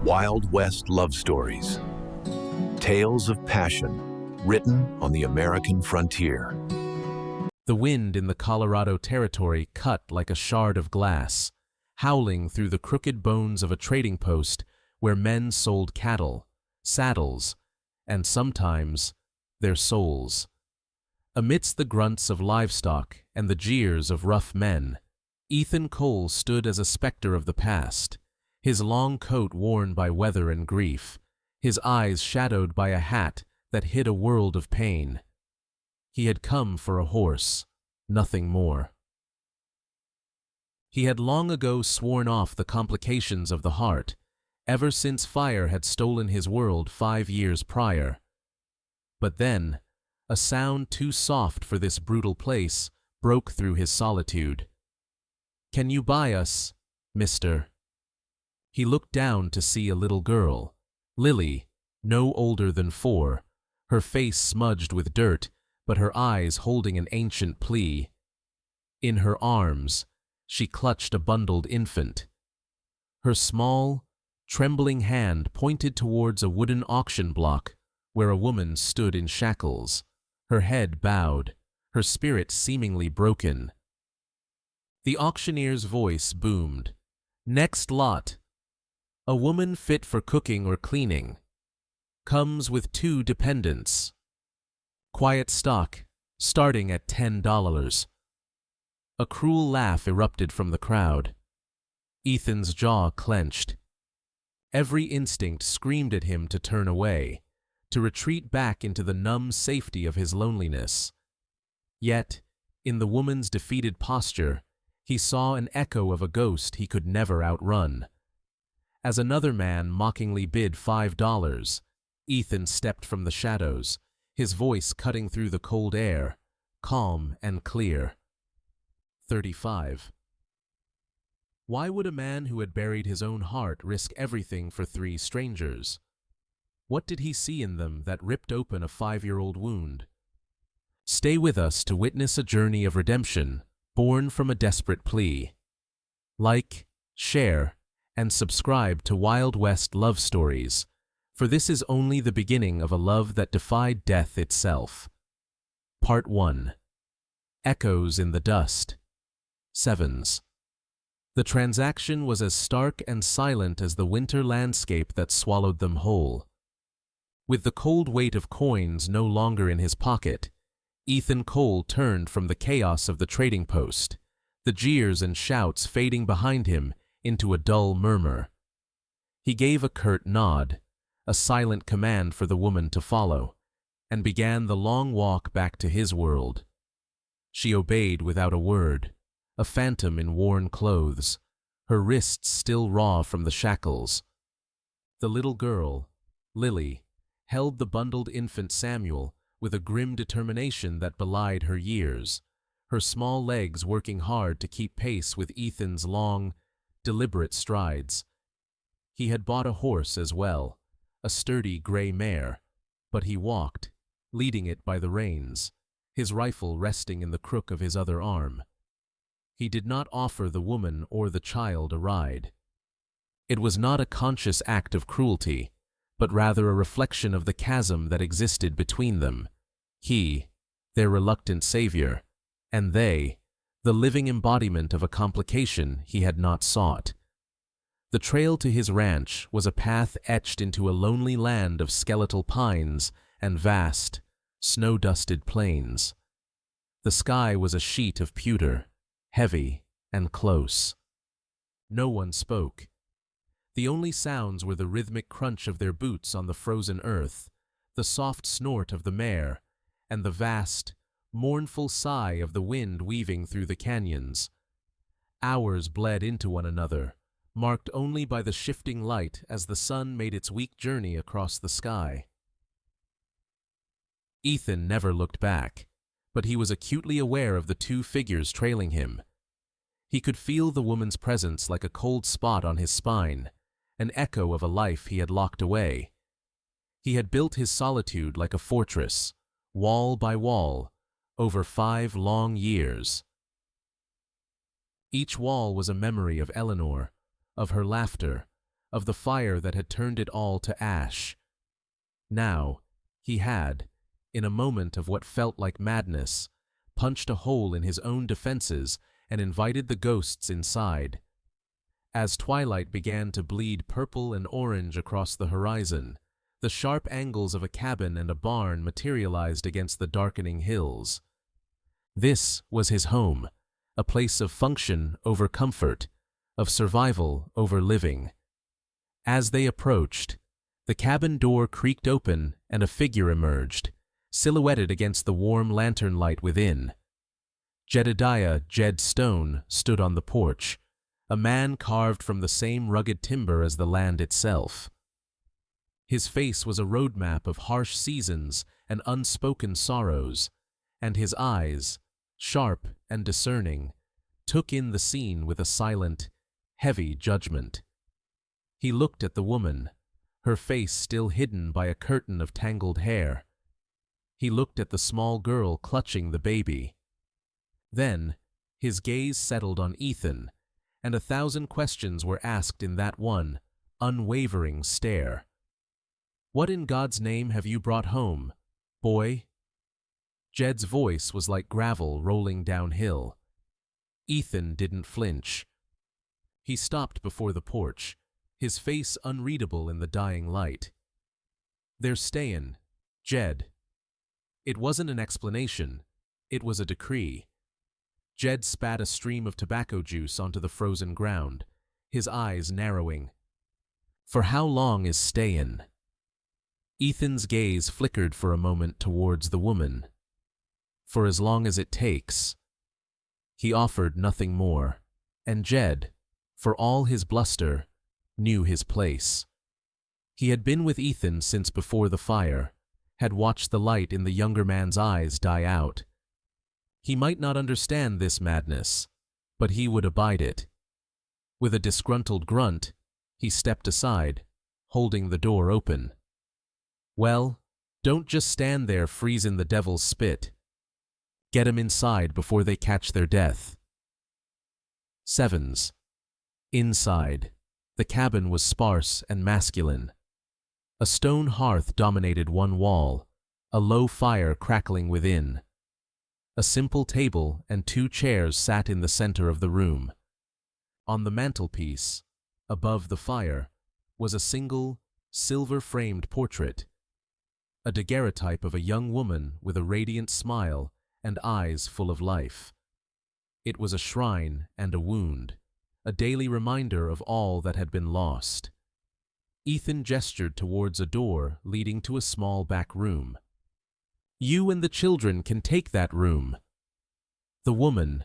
Wild West love stories. Tales of passion, written on the American frontier. The wind in the Colorado Territory cut like a shard of glass, howling through the crooked bones of a trading post where men sold cattle, saddles, and sometimes their souls. Amidst the grunts of livestock and the jeers of rough men, Ethan Cole stood as a specter of the past, his long coat worn by weather and grief, his eyes shadowed by a hat that hid a world of pain. He had come for a horse, nothing more. He had long ago sworn off the complications of the heart, ever since fire had stolen his world 5 years prior. But then, a sound too soft for this brutal place broke through his solitude. "Can you buy us, mister?" He looked down to see a little girl, Lily, no older than 4, her face smudged with dirt, but her eyes holding an ancient plea. In her arms, she clutched a bundled infant. Her small, trembling hand pointed towards a wooden auction block where a woman stood in shackles, her head bowed, her spirit seemingly broken. The auctioneer's voice boomed. "Next lot. A woman fit for cooking or cleaning. Comes with 2 dependents. Quiet stock, starting at $10. A cruel laugh erupted from the crowd. Ethan's jaw clenched. Every instinct screamed at him to turn away, to retreat back into the numb safety of his loneliness. Yet, in the woman's defeated posture, he saw an echo of a ghost he could never outrun. As another man mockingly bid $5, Ethan stepped from the shadows, his voice cutting through the cold air, calm and clear. 35. Why would a man who had buried his own heart risk everything for 3 strangers? What did he see in them that ripped open a 5-year-old wound? Stay with us to witness a journey of redemption born from a desperate plea. Like, share, and subscribe to Wild West Love Stories, for this is only the beginning of a love that defied death itself. Part 1. Echoes in the Dust. Sevens. The transaction was as stark and silent as the winter landscape that swallowed them whole. With the cold weight of coins no longer in his pocket, Ethan Cole turned from the chaos of the trading post, the jeers and shouts fading behind him into a dull murmur. He gave a curt nod, a silent command for the woman to follow, and began the long walk back to his world. She obeyed without a word, a phantom in worn clothes, her wrists still raw from the shackles. The little girl, Lily, held the bundled infant Samuel with a grim determination that belied her years, her small legs working hard to keep pace with Ethan's long, deliberate strides. He had bought a horse as well, a sturdy gray mare, but he walked, leading it by the reins, his rifle resting in the crook of his other arm. He did not offer the woman or the child a ride. It was not a conscious act of cruelty, but rather a reflection of the chasm that existed between them. He, their reluctant savior, and they, the living embodiment of a complication he had not sought. The trail to his ranch was a path etched into a lonely land of skeletal pines and vast, snow-dusted plains. The sky was a sheet of pewter, heavy and close. No one spoke. The only sounds were the rhythmic crunch of their boots on the frozen earth, the soft snort of the mare, and the vast, mournful sigh of the wind weaving through the canyons. Hours bled into one another, marked only by the shifting light as the sun made its weak journey across the sky. Ethan never looked back, but he was acutely aware of the 2 figures trailing him. He could feel the woman's presence like a cold spot on his spine, an echo of a life he had locked away. He had built his solitude like a fortress, wall by wall, over 5 long years. Each wall was a memory of Eleanor, of her laughter, of the fire that had turned it all to ash. Now, he had, in a moment of what felt like madness, punched a hole in his own defenses and invited the ghosts inside. As twilight began to bleed purple and orange across the horizon, the sharp angles of a cabin and a barn materialized against the darkening hills. This was his home, a place of function over comfort, of survival over living. As they approached, the cabin door creaked open and a figure emerged, silhouetted against the warm lantern light within. Jedediah Jed Stone stood on the porch, a man carved from the same rugged timber as the land itself. His face was a roadmap of harsh seasons and unspoken sorrows, and his eyes, sharp and discerning, took in the scene with a silent, heavy judgment. He looked at the woman, her face still hidden by a curtain of tangled hair. He looked at the small girl clutching the baby. Then, his gaze settled on Ethan, and 1,000 questions were asked in that one, unwavering stare. "What in God's name have you brought home, boy?" Jed's voice was like gravel rolling downhill. Ethan didn't flinch. He stopped before the porch, his face unreadable in the dying light. "They're stayin', Jed." It wasn't an explanation, it was a decree. Jed spat a stream of tobacco juice onto the frozen ground, his eyes narrowing. "For how long is stayin'?" Ethan's gaze flickered for a moment towards the woman. "For as long as it takes." He offered nothing more, and Jed, for all his bluster, knew his place. He had been with Ethan since before the fire, had watched the light in the younger man's eyes die out. He might not understand this madness, but he would abide it. With a disgruntled grunt, he stepped aside, holding the door open. "Well, don't just stand there freezing the devil's spit. Get 'em inside before they catch their death." Sevens. Inside, the cabin was sparse and masculine. A stone hearth dominated one wall, a low fire crackling within. A simple table and 2 chairs sat in the center of the room. On the mantelpiece, above the fire, was a single, silver-framed portrait, a daguerreotype of a young woman with a radiant smile and eyes full of life. It was a shrine and a wound, a daily reminder of all that had been lost. Ethan gestured towards a door leading to a small back room. "You and the children can take that room." The woman,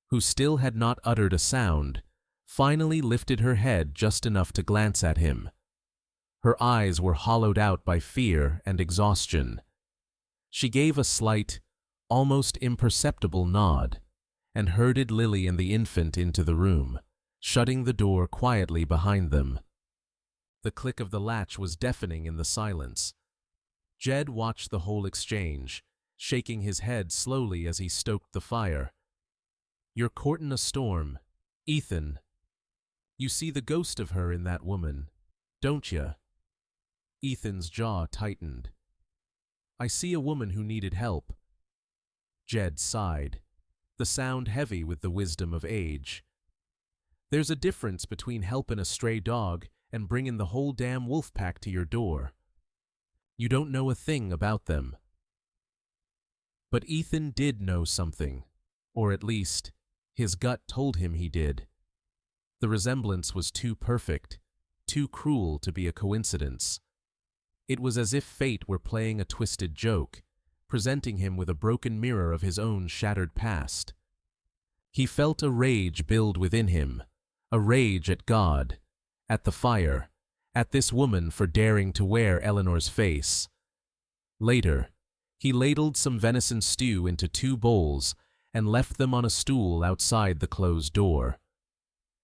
who still had not uttered a sound, finally lifted her head just enough to glance at him. Her eyes were hollowed out by fear and exhaustion. She gave a slight, almost imperceptible nod, and herded Lily and the infant into the room, shutting the door quietly behind them. The click of the latch was deafening in the silence. Jed watched the whole exchange, shaking his head slowly as he stoked the fire. "You're courtin' a storm, Ethan. You see the ghost of her in that woman, don't you?" Ethan's jaw tightened. "I see a woman who needed help." Jed sighed, the sound heavy with the wisdom of age. "There's a difference between helpin' a stray dog and bringin' the whole damn wolf pack to your door. You don't know a thing about them." But Ethan did know something, or at least, his gut told him he did. The resemblance was too perfect, too cruel to be a coincidence. It was as if fate were playing a twisted joke, presenting him with a broken mirror of his own shattered past. He felt a rage build within him, a rage at God, at the fire, at this woman for daring to wear Eleanor's face. Later, he ladled some venison stew into 2 bowls and left them on a stool outside the closed door.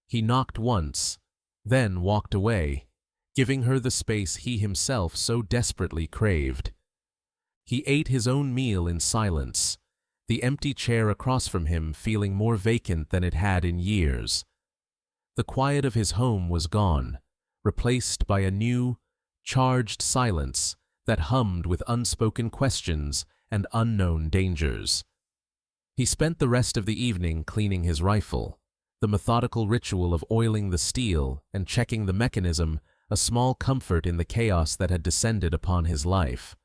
He knocked once, then walked away, giving her the space he himself so desperately craved. He ate his own meal in silence, the empty chair across from him feeling more vacant than it had in years. The quiet of his home was gone, replaced by a new, charged silence that hummed with unspoken questions and unknown dangers. He spent the rest of the evening cleaning his rifle, the methodical ritual of oiling the steel and checking the mechanism a small comfort in the chaos that had descended upon his life.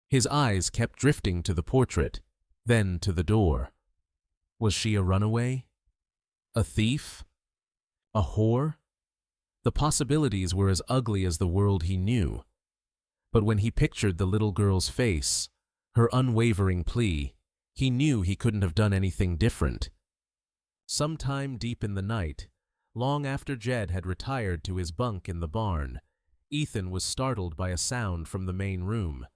His eyes kept drifting to the portrait, then to the door. Was she a runaway? A thief? A whore? The possibilities were as ugly as the world he knew. But when he pictured the little girl's face, her unwavering plea, he knew he couldn't have done anything different. Sometime deep in the night, long after Jed had retired to his bunk in the barn, Ethan was startled by a sound from the main room.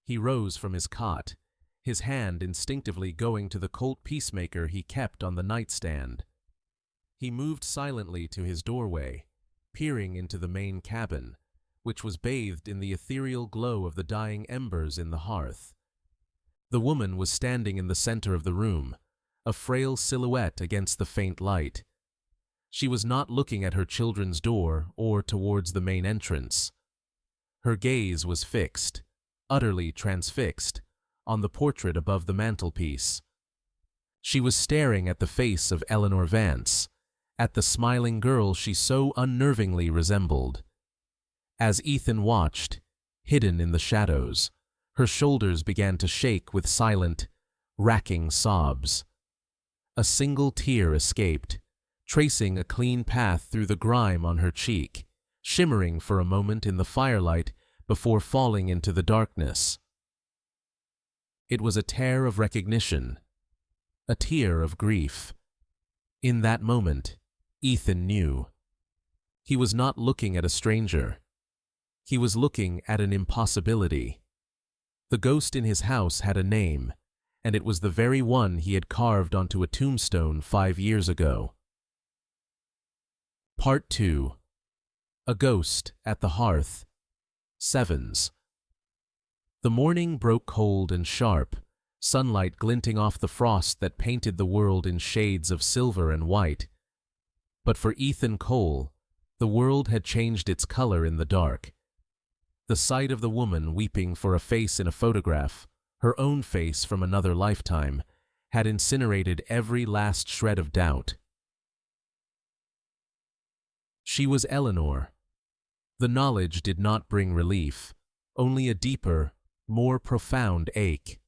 He rose from his cot, his hand instinctively going to the Colt peacemaker he kept on the nightstand. He moved silently to his doorway, peering into the main cabin, which was bathed in the ethereal glow of the dying embers in the hearth. The woman was standing in the center of the room, a frail silhouette against the faint light. She was not looking at her children's door or towards the main entrance. Her gaze was fixed, utterly transfixed, on the portrait above the mantelpiece. She was staring at the face of Eleanor Vance, at the smiling girl she so unnervingly resembled. As Ethan watched, hidden in the shadows, her shoulders began to shake with silent, racking sobs. A single tear escaped, tracing a clean path through the grime on her cheek, shimmering for a moment in the firelight before falling into the darkness. It was a tear of recognition, a tear of grief. In that moment, Ethan knew. He was not looking at a stranger. He was looking at an impossibility. The ghost in his house had a name, and it was the very one he had carved onto a tombstone 5 years ago. Part 2. A Ghost at the Hearth. Sevens. The morning broke cold and sharp, sunlight glinting off the frost that painted the world in shades of silver and white. But for Ethan Cole, the world had changed its color in the dark. The sight of the woman weeping for a face in a photograph, her own face from another lifetime, had incinerated every last shred of doubt. She was Eleanor. The knowledge did not bring relief, only a deeper, more profound ache.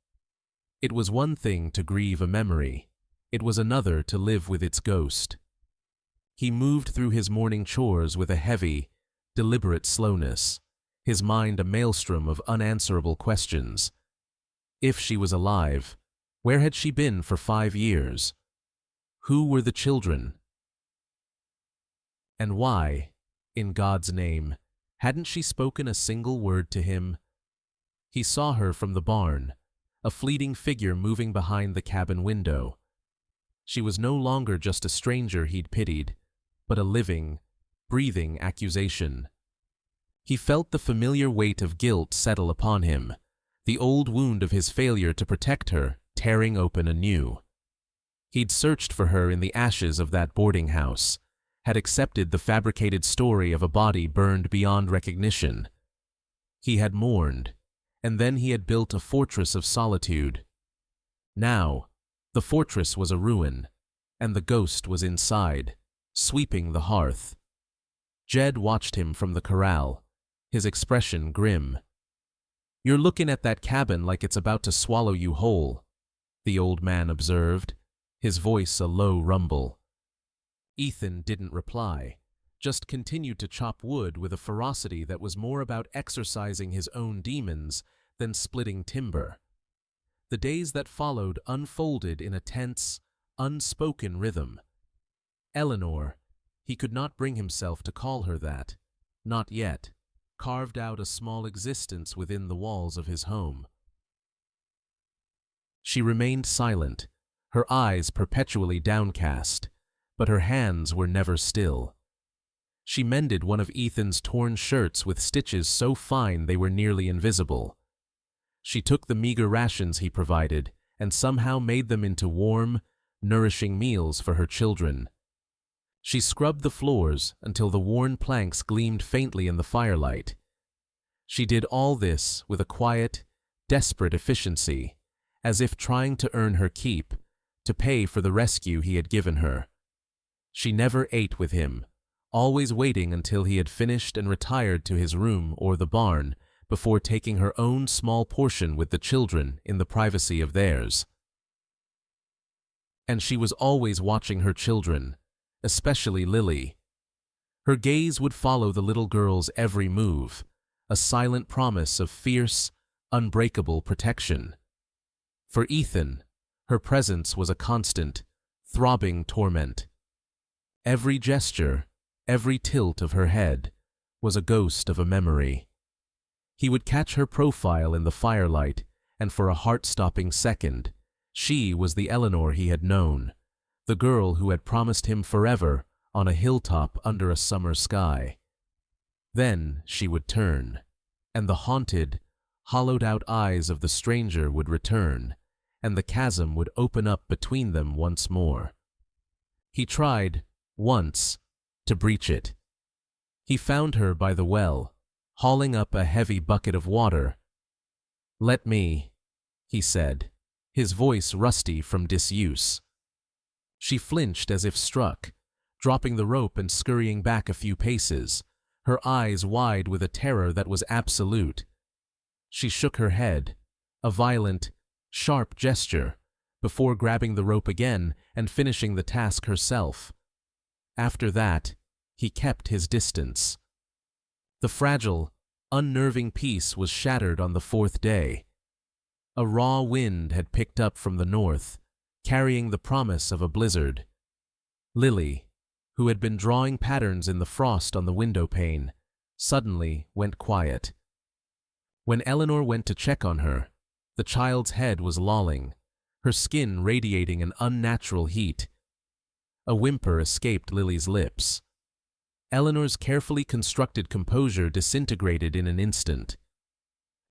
It was one thing to grieve a memory, it was another to live with its ghost. He moved through his morning chores with a heavy, deliberate slowness, his mind a maelstrom of unanswerable questions. If she was alive, where had she been for 5 years? Who were the children? And why, in God's name, hadn't she spoken a single word to him? He saw her from the barn, a fleeting figure moving behind the cabin window. She was no longer just a stranger he'd pitied, but a living, breathing accusation. He felt the familiar weight of guilt settle upon him, the old wound of his failure to protect her tearing open anew. He'd searched for her in the ashes of that boarding house, had accepted the fabricated story of a body burned beyond recognition. He had mourned, and then he had built a fortress of solitude. Now, the fortress was a ruin, and the ghost was inside, sweeping the hearth. Jed watched him from the corral, his expression grim. "You're looking at that cabin like it's about to swallow you whole," the old man observed, his voice a low rumble. Ethan didn't reply, just continued to chop wood with a ferocity that was more about exorcising his own demons than splitting timber. The days that followed unfolded in a tense, unspoken rhythm. Eleanor, he could not bring himself to call her that, not yet, carved out a small existence within the walls of his home. She remained silent, her eyes perpetually downcast, but her hands were never still. She mended one of Ethan's torn shirts with stitches so fine they were nearly invisible. She took the meager rations he provided and somehow made them into warm, nourishing meals for her children. She scrubbed the floors until the worn planks gleamed faintly in the firelight. She did all this with a quiet, desperate efficiency, as if trying to earn her keep, to pay for the rescue he had given her. She never ate with him, always waiting until he had finished and retired to his room or the barn before taking her own small portion with the children in the privacy of theirs. And she was always watching her children, especially Lily. Her gaze would follow the little girl's every move, a silent promise of fierce, unbreakable protection. For Ethan, her presence was a constant, throbbing torment. Every gesture, every tilt of her head, was a ghost of a memory. He would catch her profile in the firelight, and for a heart-stopping second, she was the Eleanor he had known, the girl who had promised him forever on a hilltop under a summer sky. Then she would turn, and the haunted, hollowed-out eyes of the stranger would return, and the chasm would open up between them once more. He tried, once, to breach it. He found her by the well, hauling up a heavy bucket of water. "Let me," he said, his voice rusty from disuse. She flinched as if struck, dropping the rope and scurrying back a few paces, her eyes wide with a terror that was absolute. She shook her head, a violent, sharp gesture, before grabbing the rope again and finishing the task herself. After that, he kept his distance. The fragile, unnerving peace was shattered on the fourth day. A raw wind had picked up from the north, carrying the promise of a blizzard. Lily, who had been drawing patterns in the frost on the window pane, suddenly went quiet. When Eleanor went to check on her, the child's head was lolling, her skin radiating an unnatural heat. A whimper escaped Lily's lips. Eleanor's carefully constructed composure disintegrated in an instant.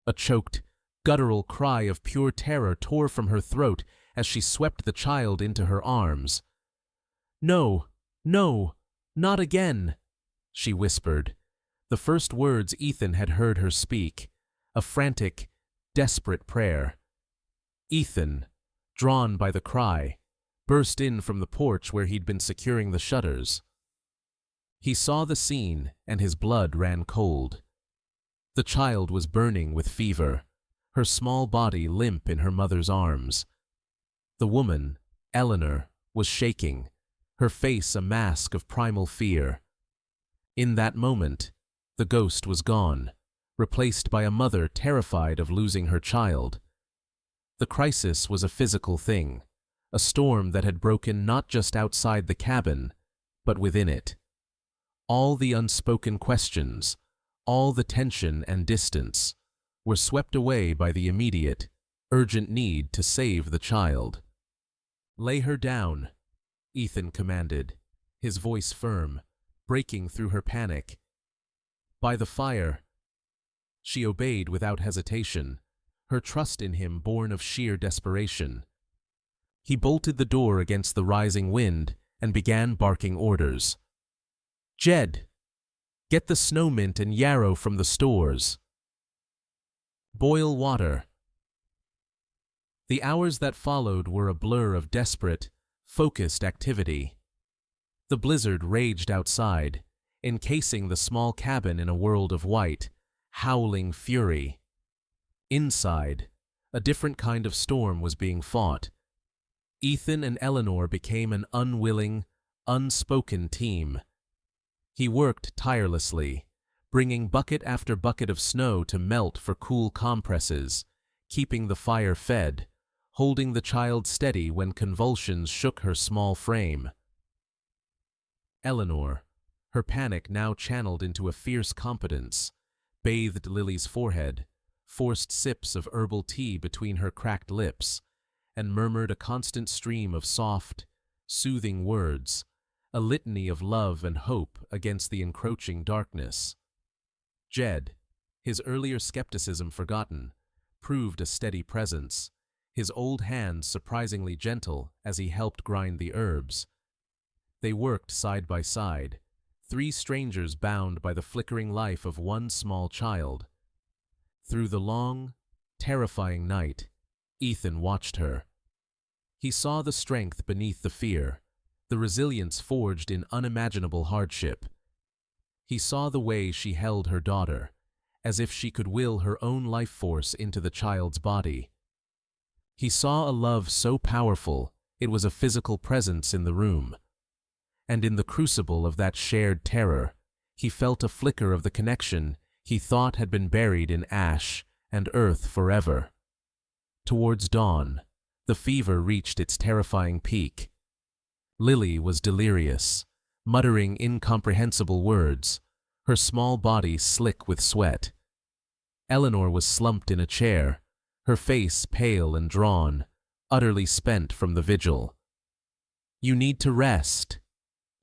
A choked, guttural cry of pure terror tore from her throat as she swept the child into her arms. "No, no, not again," she whispered, the first words Ethan had heard her speak, a frantic, desperate prayer. Ethan, drawn by the cry, burst in from the porch where he'd been securing the shutters. He saw the scene, and his blood ran cold. The child was burning with fever, her small body limp in her mother's arms. The woman, Eleanor, was shaking, her face a mask of primal fear. In that moment, the ghost was gone, replaced by a mother terrified of losing her child. The crisis was a physical thing, a storm that had broken not just outside the cabin, but within it. All the unspoken questions, all the tension and distance, were swept away by the immediate, urgent need to save the child. "Lay her down," Ethan commanded, his voice firm, breaking through her panic. "By the fire." She obeyed without hesitation, her trust in him born of sheer desperation. He bolted the door against the rising wind and began barking orders. "Jed, get the snow mint and yarrow from the stores. Boil water." The hours that followed were a blur of desperate, focused activity. The blizzard raged outside, encasing the small cabin in a world of white, howling fury. Inside, a different kind of storm was being fought. Ethan and Eleanor became an unwilling, unspoken team. He worked tirelessly, bringing bucket after bucket of snow to melt for cool compresses, keeping the fire fed, holding the child steady when convulsions shook her small frame. Eleanor, her panic now channeled into a fierce competence, bathed Lily's forehead, forced sips of herbal tea between her cracked lips, and murmured a constant stream of soft, soothing words, a litany of love and hope against the encroaching darkness. Jed, his earlier skepticism forgotten, proved a steady presence, his old hands surprisingly gentle as he helped grind the herbs. They worked side by side, three strangers bound by the flickering life of one small child. Through the long, terrifying night, Ethan watched her. He saw the strength beneath the fear, the resilience forged in unimaginable hardship. He saw the way she held her daughter, as if she could will her own life force into the child's body. He saw a love so powerful it was a physical presence in the room. And in the crucible of that shared terror, he felt a flicker of the connection he thought had been buried in ash and earth forever. Towards dawn, the fever reached its terrifying peak. Lily was delirious, muttering incomprehensible words, her small body slick with sweat. Eleanor was slumped in a chair, her face pale and drawn, utterly spent from the vigil. "You need to rest,"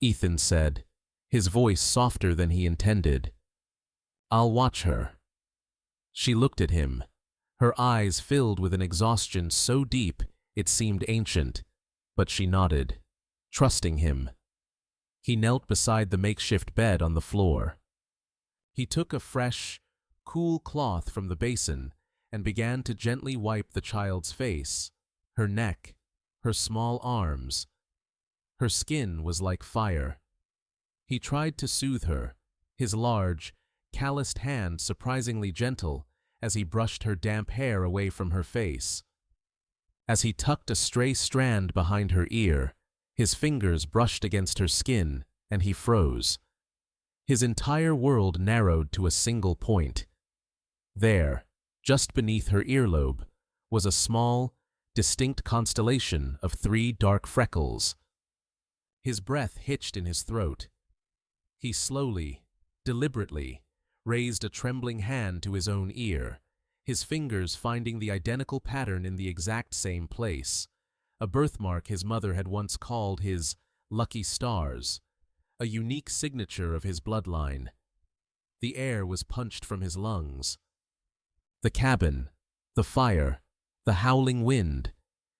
Ethan said, his voice softer than he intended. "I'll watch her." She looked at him, her eyes filled with an exhaustion so deep it seemed ancient, but she nodded, trusting him. He knelt beside the makeshift bed on the floor. He took a fresh, cool cloth from the basin and began to gently wipe the child's face, her neck, her small arms. Her skin was like fire. He tried to soothe her, his large, calloused hand surprisingly gentle as he brushed her damp hair away from her face. As he tucked a stray strand behind her ear, his fingers brushed against her skin, and he froze. His entire world narrowed to a single point. There, just beneath her earlobe, was a small, distinct constellation of 3 dark freckles. His breath hitched in his throat. He slowly, deliberately, raised a trembling hand to his own ear, his fingers finding the identical pattern in the exact same place, a birthmark his mother had once called his lucky stars, a unique signature of his bloodline. The air was punched from his lungs. The cabin, the fire, the howling wind,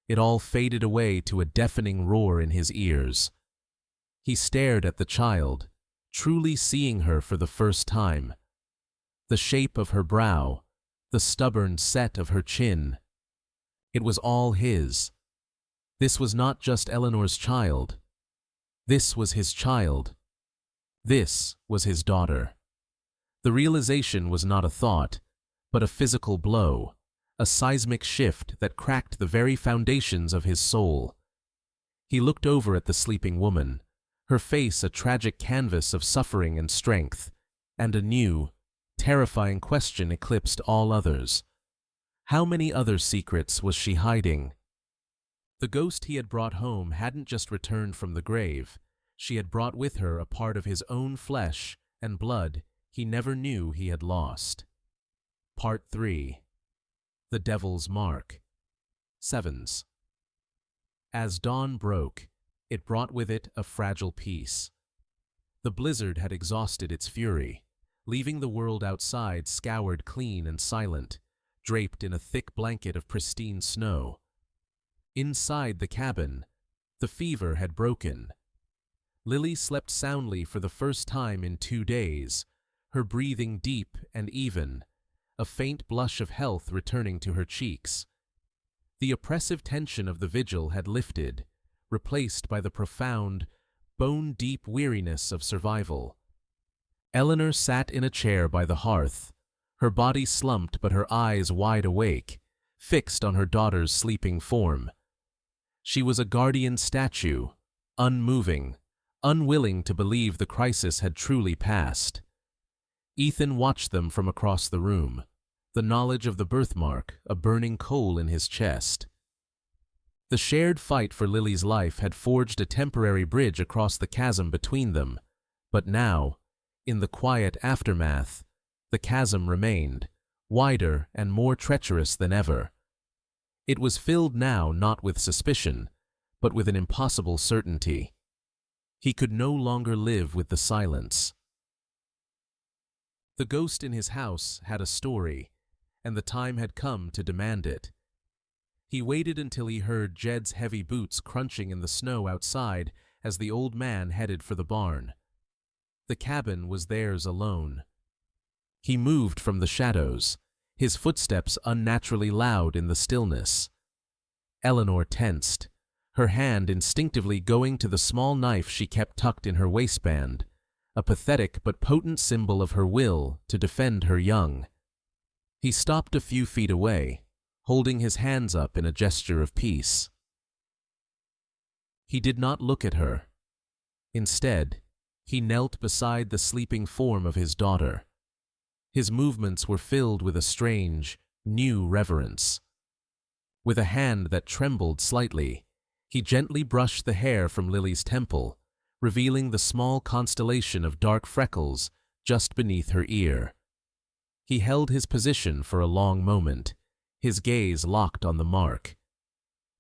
it all faded away to a deafening roar in his ears. He stared at the child, truly seeing her for the first time. The shape of her brow, the stubborn set of her chin. It was all his. This was not just Eleanor's child. This was his child. This was his daughter. The realization was not a thought, but a physical blow, a seismic shift that cracked the very foundations of his soul. He looked over at the sleeping woman, her face a tragic canvas of suffering and strength, and a new, terrifying question eclipsed all others. How many other secrets was she hiding? The ghost he had brought home hadn't just returned from the grave, she had brought with her a part of his own flesh and blood he never knew he had lost. Part 3. The Devil's Mark. Sevens. As dawn broke, it brought with it a fragile peace. The blizzard had exhausted its fury, leaving the world outside scoured clean and silent, draped in a thick blanket of pristine snow. Inside the cabin, the fever had broken. Lily slept soundly for the first time in 2 days, her breathing deep and even, a faint blush of health returning to her cheeks. The oppressive tension of the vigil had lifted, replaced by the profound, bone-deep weariness of survival. Eleanor sat in a chair by the hearth, her body slumped but her eyes wide awake, fixed on her daughter's sleeping form. She was a guardian statue, unmoving, unwilling to believe the crisis had truly passed. Ethan watched them from across the room, the knowledge of the birthmark a burning coal in his chest. The shared fight for Lily's life had forged a temporary bridge across the chasm between them, but now, in the quiet aftermath, the chasm remained, wider and more treacherous than ever. It was filled now not with suspicion, but with an impossible certainty. He could no longer live with the silence. The ghost in his house had a story, and the time had come to demand it. He waited until he heard Jed's heavy boots crunching in the snow outside as the old man headed for the barn. The cabin was theirs alone. He moved from the shadows, his footsteps unnaturally loud in the stillness. Eleanor tensed, her hand instinctively going to the small knife she kept tucked in her waistband, a pathetic but potent symbol of her will to defend her young. He stopped a few feet away, holding his hands up in a gesture of peace. He did not look at her. Instead, he knelt beside the sleeping form of his daughter. His movements were filled with a strange, new reverence. With a hand that trembled slightly, he gently brushed the hair from Lily's temple, revealing the small constellation of dark freckles just beneath her ear. He held his position for a long moment, his gaze locked on the mark.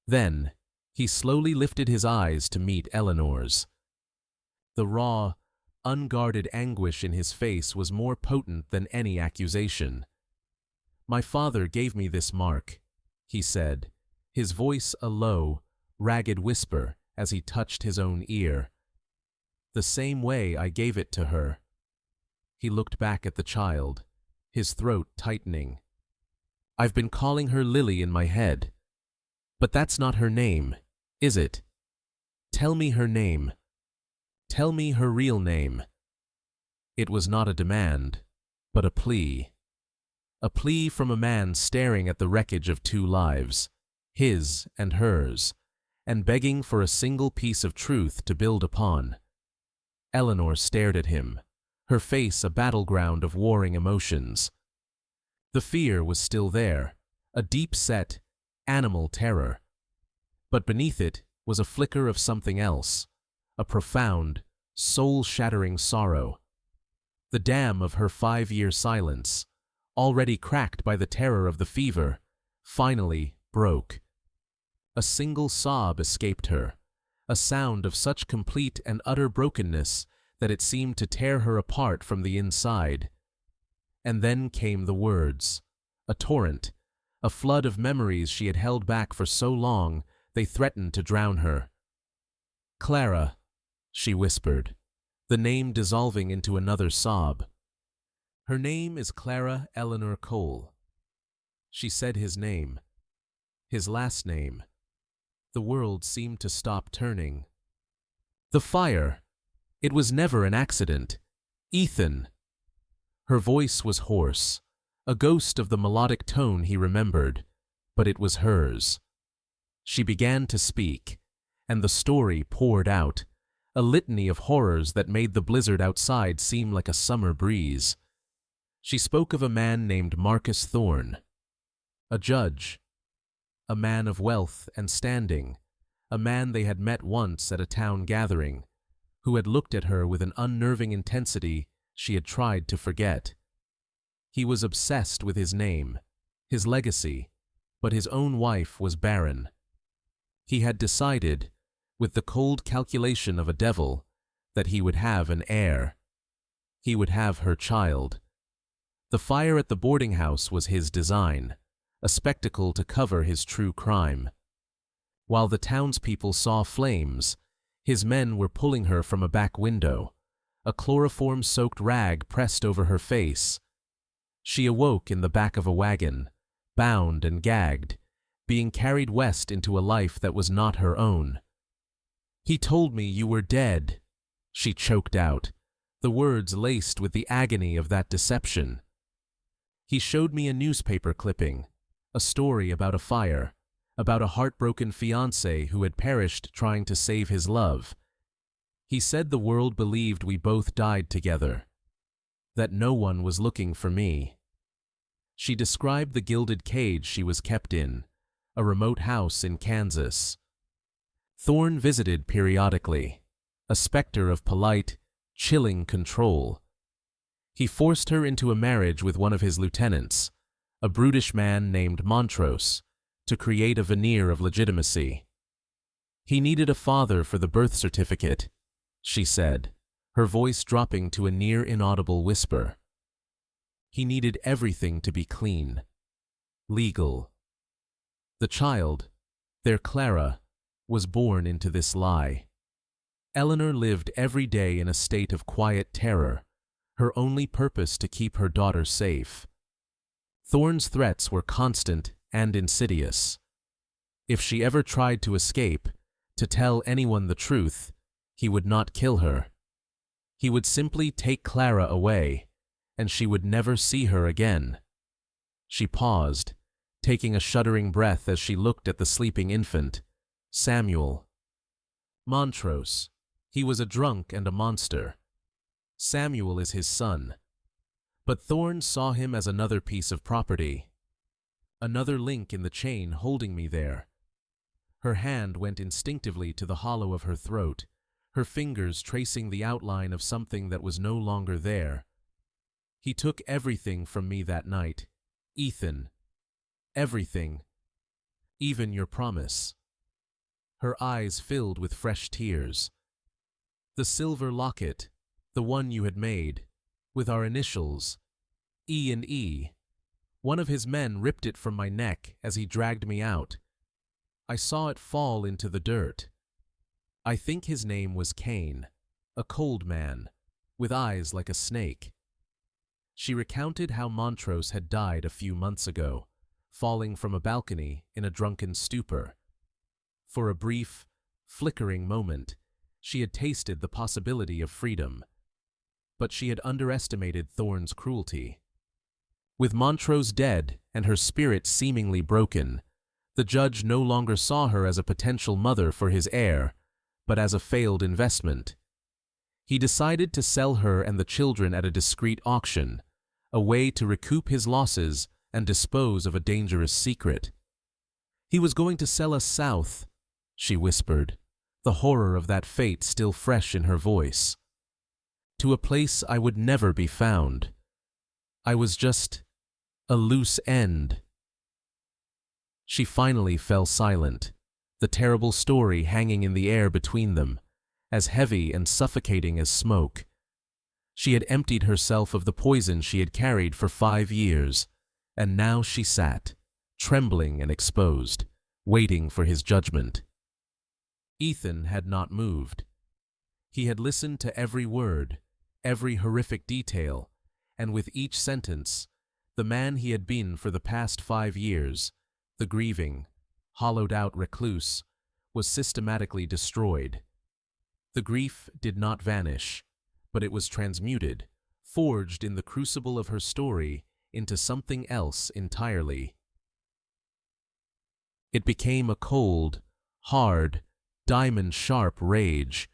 Then, he slowly lifted his eyes to meet Eleanor's. The raw, unguarded anguish in his face was more potent than any accusation. "My father gave me this mark," he said, his voice a low, ragged whisper as he touched his own ear. "The same way I gave it to her." He looked back at the child, his throat tightening. "I've been calling her Lily in my head. But that's not her name, is it? Tell me her name. Tell me her real name." It was not a demand, but a plea. A plea from a man staring at the wreckage of two lives, his and hers, and begging for a single piece of truth to build upon. Eleanor stared at him, her face a battleground of warring emotions. The fear was still there, a deep-set, animal terror. But beneath it was a flicker of something else, a profound, soul-shattering sorrow. The dam of her 5-year silence, already cracked by the terror of the fever, finally broke. A single sob escaped her, a sound of such complete and utter brokenness that it seemed to tear her apart from the inside. And then came the words, a torrent, a flood of memories she had held back for so long they threatened to drown her. "Clara," she whispered, the name dissolving into another sob. "Her name is Clara Eleanor Cole." She said his name, his last name. The world seemed to stop turning. "The fire! It was never an accident. Ethan!" Her voice was hoarse, a ghost of the melodic tone he remembered, but it was hers. She began to speak, and the story poured out, a litany of horrors that made the blizzard outside seem like a summer breeze. She spoke of a man named Marcus Thorne, a judge, a man of wealth and standing, a man they had met once at a town gathering, who had looked at her with an unnerving intensity she had tried to forget. He was obsessed with his name, his legacy, but his own wife was barren. He had decided, with the cold calculation of a devil, that he would have an heir. He would have her child. The fire at the boarding house was his design, a spectacle to cover his true crime. While the townspeople saw flames, his men were pulling her from a back window, a chloroform-soaked rag pressed over her face. She awoke in the back of a wagon, bound and gagged, being carried west into a life that was not her own. "He told me you were dead," she choked out, the words laced with the agony of that deception. "He showed me a newspaper clipping, a story about a fire, about a heartbroken fiancée who had perished trying to save his love. He said the world believed we both died together, that no one was looking for me." She described the gilded cage she was kept in, a remote house in Kansas. Thorne visited periodically, a specter of polite, chilling control. He forced her into a marriage with one of his lieutenants, a brutish man named Montrose, to create a veneer of legitimacy. "He needed a father for the birth certificate," she said, her voice dropping to a near inaudible whisper. "He needed everything to be clean, legal." The child, their Clara, was born into this lie. Eleanor lived every day in a state of quiet terror, her only purpose to keep her daughter safe. Thorn's threats were constant and insidious. If she ever tried to escape, to tell anyone the truth, he would not kill her. He would simply take Clara away, and she would never see her again. She paused, taking a shuddering breath as she looked at the sleeping infant, Samuel. Montrose. He was a drunk and a monster. Samuel is his son. But Thorn saw him as another piece of property. Another link in the chain holding me there. Her hand went instinctively to the hollow of her throat, her fingers tracing the outline of something that was no longer there. He took everything from me that night. Ethan. Everything. Even your promise. Her eyes filled with fresh tears. The silver locket, the one you had made, with our initials, E and E. One of his men ripped it from my neck as he dragged me out. I saw it fall into the dirt. I think his name was Cain, a cold man, with eyes like a snake. She recounted how Montrose had died a few months ago, falling from a balcony in a drunken stupor. For a brief, flickering moment, she had tasted the possibility of freedom. But she had underestimated Thorn's cruelty. With Montrose dead and her spirit seemingly broken, the judge no longer saw her as a potential mother for his heir, but as a failed investment. He decided to sell her and the children at a discreet auction, a way to recoup his losses and dispose of a dangerous secret. He was going to sell us south, she whispered, the horror of that fate still fresh in her voice. To a place I would never be found. I was just a loose end. She finally fell silent, the terrible story hanging in the air between them, as heavy and suffocating as smoke. She had emptied herself of the poison she had carried for 5 years, and now she sat, trembling and exposed, waiting for his judgment. Ethan had not moved. He had listened to every word, every horrific detail, and with each sentence, the man he had been for the past 5 years, the grieving, hollowed-out recluse, was systematically destroyed. The grief did not vanish, but it was transmuted, forged in the crucible of her story into something else entirely. It became a cold, hard, diamond-sharp rage.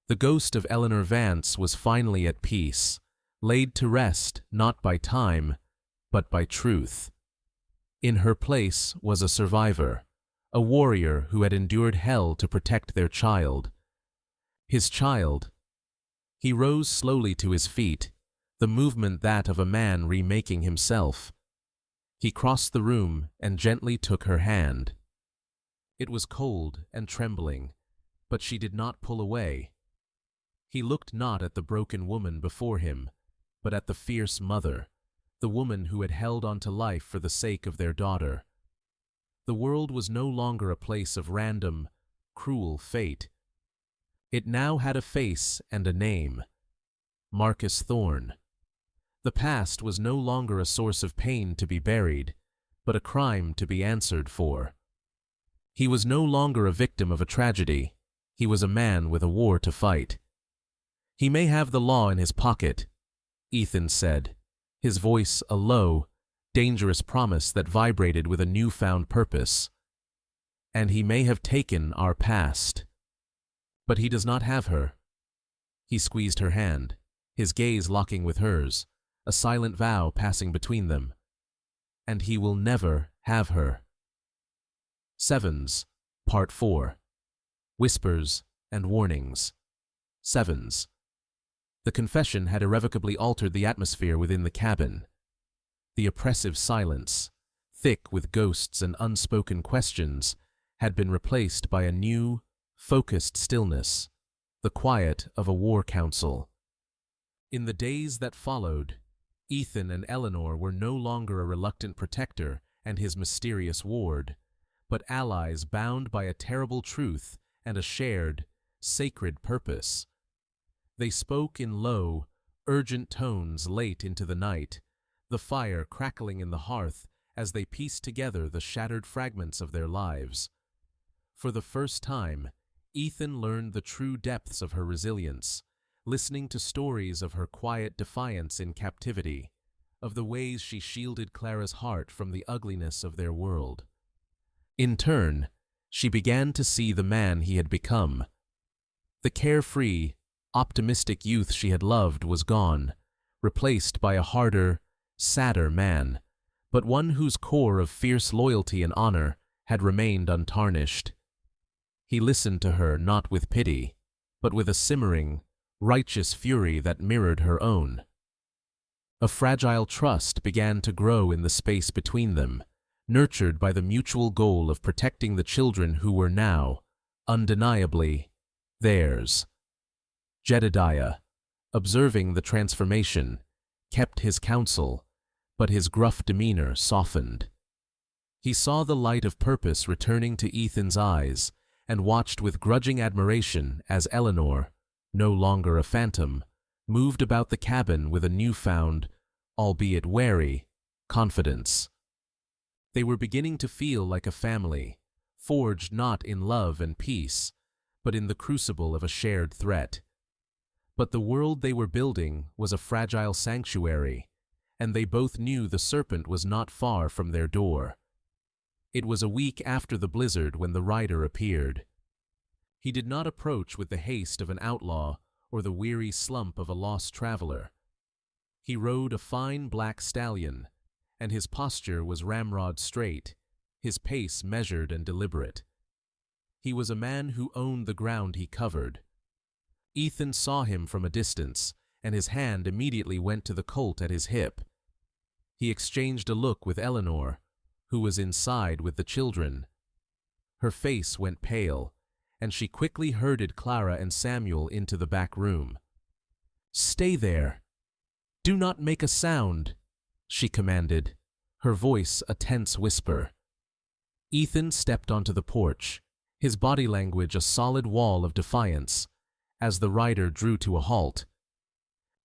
The ghost of Eleanor Vance was finally at peace, laid to rest not by time, but by truth. In her place was a survivor, a warrior who had endured hell to protect their child. His child. He rose slowly to his feet, the movement that of a man remaking himself. He crossed the room and gently took her hand. It was cold and trembling, but she did not pull away. He looked not at the broken woman before him, but at the fierce mother, the woman who had held on to life for the sake of their daughter. The world was no longer a place of random, cruel fate. It now had a face and a name: Marcus Thorn. The past was no longer a source of pain to be buried, but a crime to be answered for. He was no longer a victim of a tragedy. He was a man with a war to fight. He may have the law in his pocket, Ethan said, his voice a low, dangerous promise that vibrated with a newfound purpose. And he may have taken our past. But he does not have her. He squeezed her hand, his gaze locking with hers, a silent vow passing between them. And he will never have her. Sevens, Part 4. Whispers and Warnings. Sevens. The confession had irrevocably altered the atmosphere within the cabin. The oppressive silence, thick with ghosts and unspoken questions, had been replaced by a new, focused stillness, the quiet of a war council. In the days that followed, Ethan and Eleanor were no longer a reluctant protector and his mysterious ward, but allies bound by a terrible truth and a shared, sacred purpose. They spoke in low, urgent tones late into the night, the fire crackling in the hearth as they pieced together the shattered fragments of their lives. For the first time, Ethan learned the true depths of her resilience, listening to stories of her quiet defiance in captivity, of the ways she shielded Clara's heart from the ugliness of their world. In turn, she began to see the man he had become. The carefree, optimistic youth she had loved was gone, replaced by a harder, sadder man, but one whose core of fierce loyalty and honor had remained untarnished. He listened to her not with pity, but with a simmering, righteous fury that mirrored her own. A fragile trust began to grow in the space between them, nurtured by the mutual goal of protecting the children who were now, undeniably, theirs. Jedediah, observing the transformation, kept his counsel, but his gruff demeanor softened. He saw the light of purpose returning to Ethan's eyes and watched with grudging admiration as Eleanor, no longer a phantom, moved about the cabin with a newfound, albeit wary, confidence. They were beginning to feel like a family, forged not in love and peace, but in the crucible of a shared threat. But the world they were building was a fragile sanctuary, and they both knew the serpent was not far from their door. It was a week after the blizzard when the rider appeared. He did not approach with the haste of an outlaw or the weary slump of a lost traveler. He rode a fine black stallion, and his posture was ramrod straight, his pace measured and deliberate. He was a man who owned the ground he covered. Ethan saw him from a distance, and his hand immediately went to the colt at his hip. He exchanged a look with Eleanor, who was inside with the children. Her face went pale, and she quickly herded Clara and Samuel into the back room. "Stay there. Do not make a sound," she commanded, her voice a tense whisper. Ethan stepped onto the porch, his body language a solid wall of defiance, as the rider drew to a halt.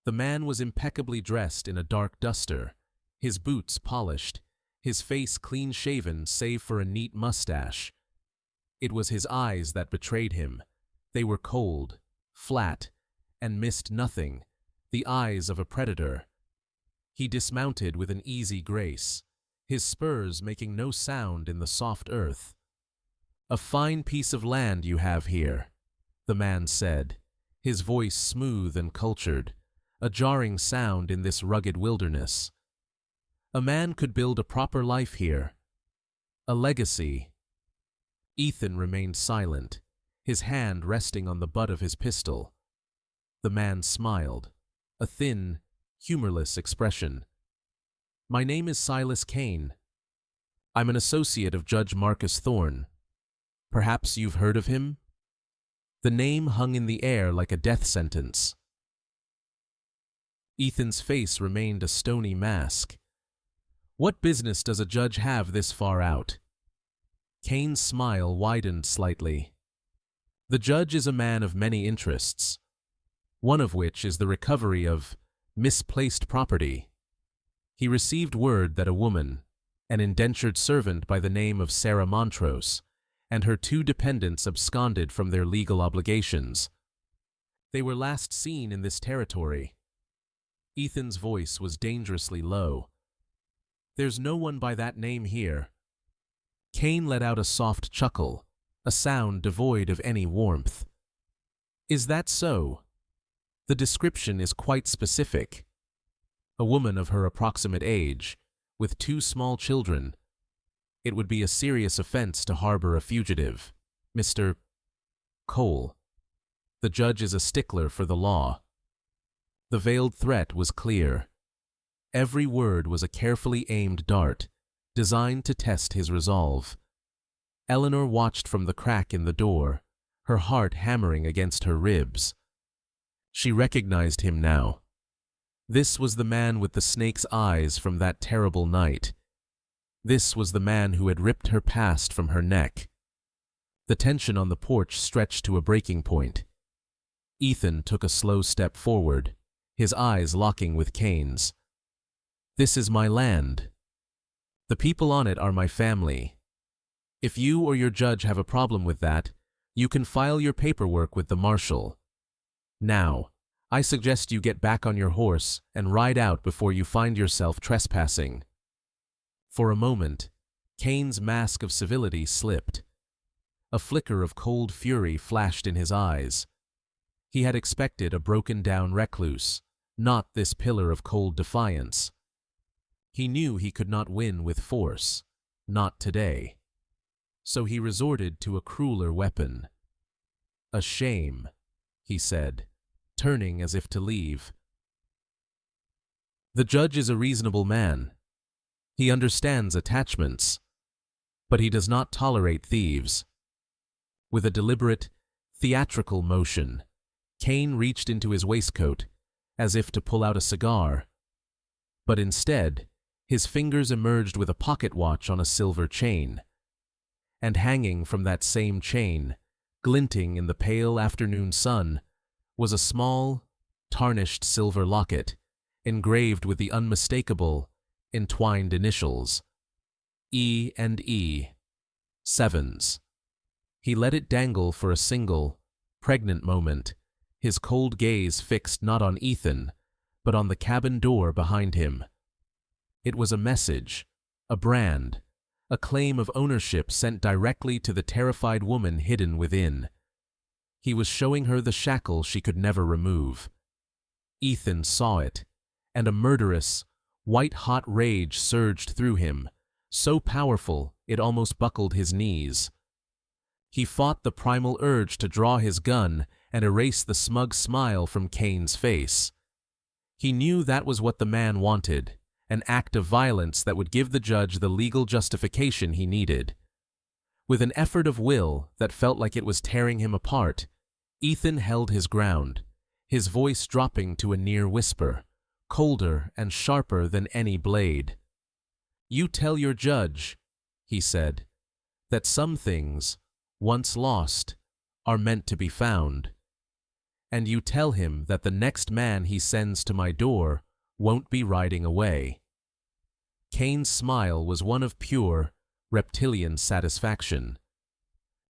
The man was impeccably dressed in a dark duster, his boots polished, his face clean-shaven save for a neat mustache. It was his eyes that betrayed him. They were cold, flat, and missed nothing, the eyes of a predator. He dismounted with an easy grace, his spurs making no sound in the soft earth. "A fine piece of land you have here," the man said, his voice smooth and cultured, a jarring sound in this rugged wilderness. A man could build a proper life here. A legacy. Ethan remained silent, his hand resting on the butt of his pistol. The man smiled, a thin, humorless expression. "My name is Silas Kane. I'm an associate of Judge Marcus Thorne. Perhaps you've heard of him?" The name hung in the air like a death sentence. Ethan's face remained a stony mask. "What business does a judge have this far out?" Kane's smile widened slightly. "The judge is a man of many interests, one of which is the recovery of misplaced property. He received word that a woman, an indentured servant by the name of Sarah Montrose, and her 2 dependents absconded from their legal obligations. They were last seen in this territory." Ethan's voice was dangerously low. "There's no one by that name here." Kane let out a soft chuckle, a sound devoid of any warmth. "Is that so? The description is quite specific. A woman of her approximate age, with 2 small children. It would be a serious offense to harbor a fugitive, Mr. Cole. The judge is a stickler for the law." The veiled threat was clear. Every word was a carefully aimed dart, designed to test his resolve. Eleanor watched from the crack in the door, her heart hammering against her ribs. She recognized him now. This was the man with the snake's eyes from that terrible night. This was the man who had ripped her past from her neck. The tension on the porch stretched to a breaking point. Ethan took a slow step forward, his eyes locking with Kane's. "This is my land. The people on it are my family. If you or your judge have a problem with that, you can file your paperwork with the marshal. Now, I suggest you get back on your horse and ride out before you find yourself trespassing." For a moment, Kane's mask of civility slipped. A flicker of cold fury flashed in his eyes. He had expected a broken-down recluse, not this pillar of cold defiance. He knew he could not win with force, not today. So he resorted to a crueler weapon. "A shame," he said, turning as if to leave. The judge is a reasonable man. He understands attachments, but he does not tolerate thieves. With a deliberate, theatrical motion, Kane reached into his waistcoat, as if to pull out a cigar. But instead, his fingers emerged with a pocket watch on a silver chain. And hanging from that same chain, glinting in the pale afternoon sun, was a small, tarnished silver locket, engraved with the unmistakable, entwined initials, E&E, sevens. He let it dangle for a single, pregnant moment, his cold gaze fixed not on Ethan, but on the cabin door behind him. It was a message, a brand, a claim of ownership sent directly to the terrified woman hidden within. He was showing her the shackle she could never remove. Ethan saw it, and a murderous, white-hot rage surged through him, so powerful it almost buckled his knees. He fought the primal urge to draw his gun and erase the smug smile from Kane's face. He knew that was what the man wanted, an act of violence that would give the judge the legal justification he needed. With an effort of will that felt like it was tearing him apart, Ethan held his ground, his voice dropping to a near whisper, colder and sharper than any blade. "You tell your judge," he said, "that some things, once lost, are meant to be found. And you tell him that the next man he sends to my door won't be riding away." Kane's smile was one of pure, reptilian satisfaction.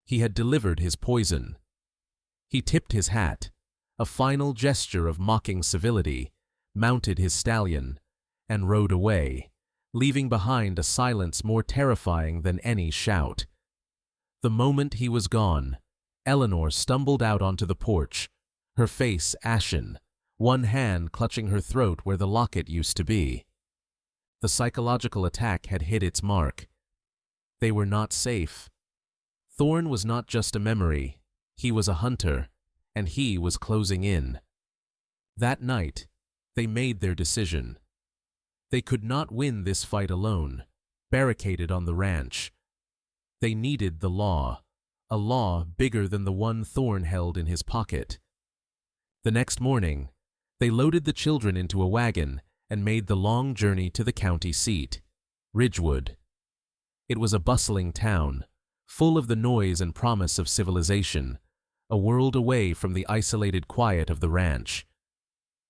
He had delivered his poison. He tipped his hat, a final gesture of mocking civility, mounted his stallion, and rode away, leaving behind a silence more terrifying than any shout. The moment he was gone, Eleanor stumbled out onto the porch, her face ashen, one hand clutching her throat where the locket used to be. The psychological attack had hit its mark. They were not safe. Thorn was not just a memory, he was a hunter, and he was closing in. That night, they made their decision. They could not win this fight alone, barricaded on the ranch. They needed the law, a law bigger than the one Thorn held in his pocket. The next morning, they loaded the children into a wagon and made the long journey to the county seat, Ridgewood. It was a bustling town, full of the noise and promise of civilization, a world away from the isolated quiet of the ranch.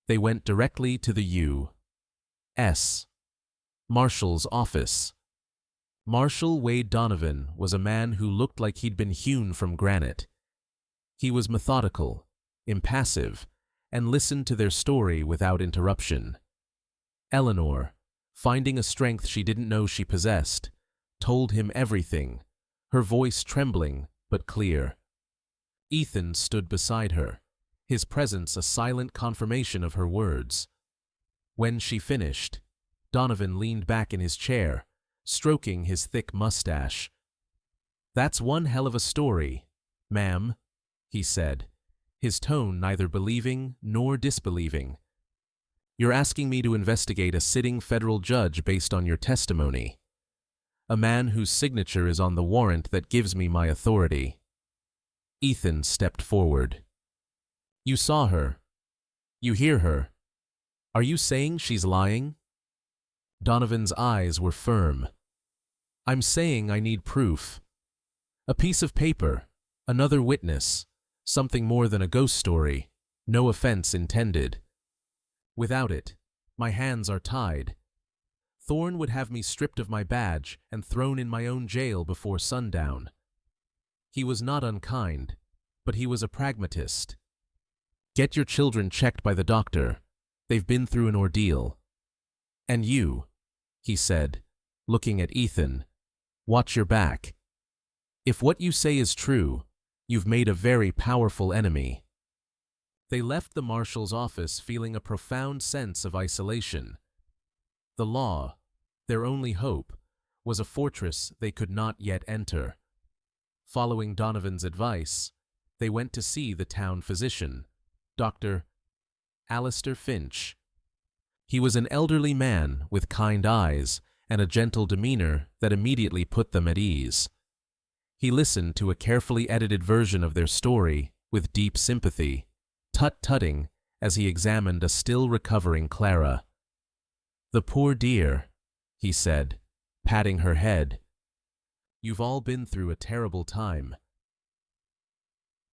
They went directly to the U.S. Marshal's office. Marshal Wade Donovan was a man who looked like he'd been hewn from granite. He was methodical, impassive, and listened to their story without interruption. Eleanor, finding a strength she didn't know she possessed, told him everything, her voice trembling but clear. Ethan stood beside her, his presence a silent confirmation of her words. When she finished, Donovan leaned back in his chair, stroking his thick mustache. "That's one hell of a story, ma'am," he said, his tone neither believing nor disbelieving. "You're asking me to investigate a sitting federal judge based on your testimony, a man whose signature is on the warrant that gives me my authority." Ethan stepped forward. "You saw her. You hear her. Are you saying she's lying?" Donovan's eyes were firm. "I'm saying I need proof. A piece of paper, another witness, something more than a ghost story," No offense intended. Without it, my hands are tied. Thorn would have me stripped of my badge and thrown in my own jail before sundown. He was not unkind, but he was a pragmatist. Get your children checked by the doctor. They've been through an ordeal. And you, he said, looking at Ethan, watch your back. If what you say is true, you've made a very powerful enemy. They left the marshal's office feeling a profound sense of isolation. The law, their only hope, was a fortress they could not yet enter. Following Donovan's advice, they went to see the town physician, Dr. Alistair Finch. He was an elderly man with kind eyes and a gentle demeanor that immediately put them at ease. He listened to a carefully edited version of their story with deep sympathy, tut-tutting as he examined a still recovering Clara. "The poor dear," he said, patting her head. "You've all been through a terrible time."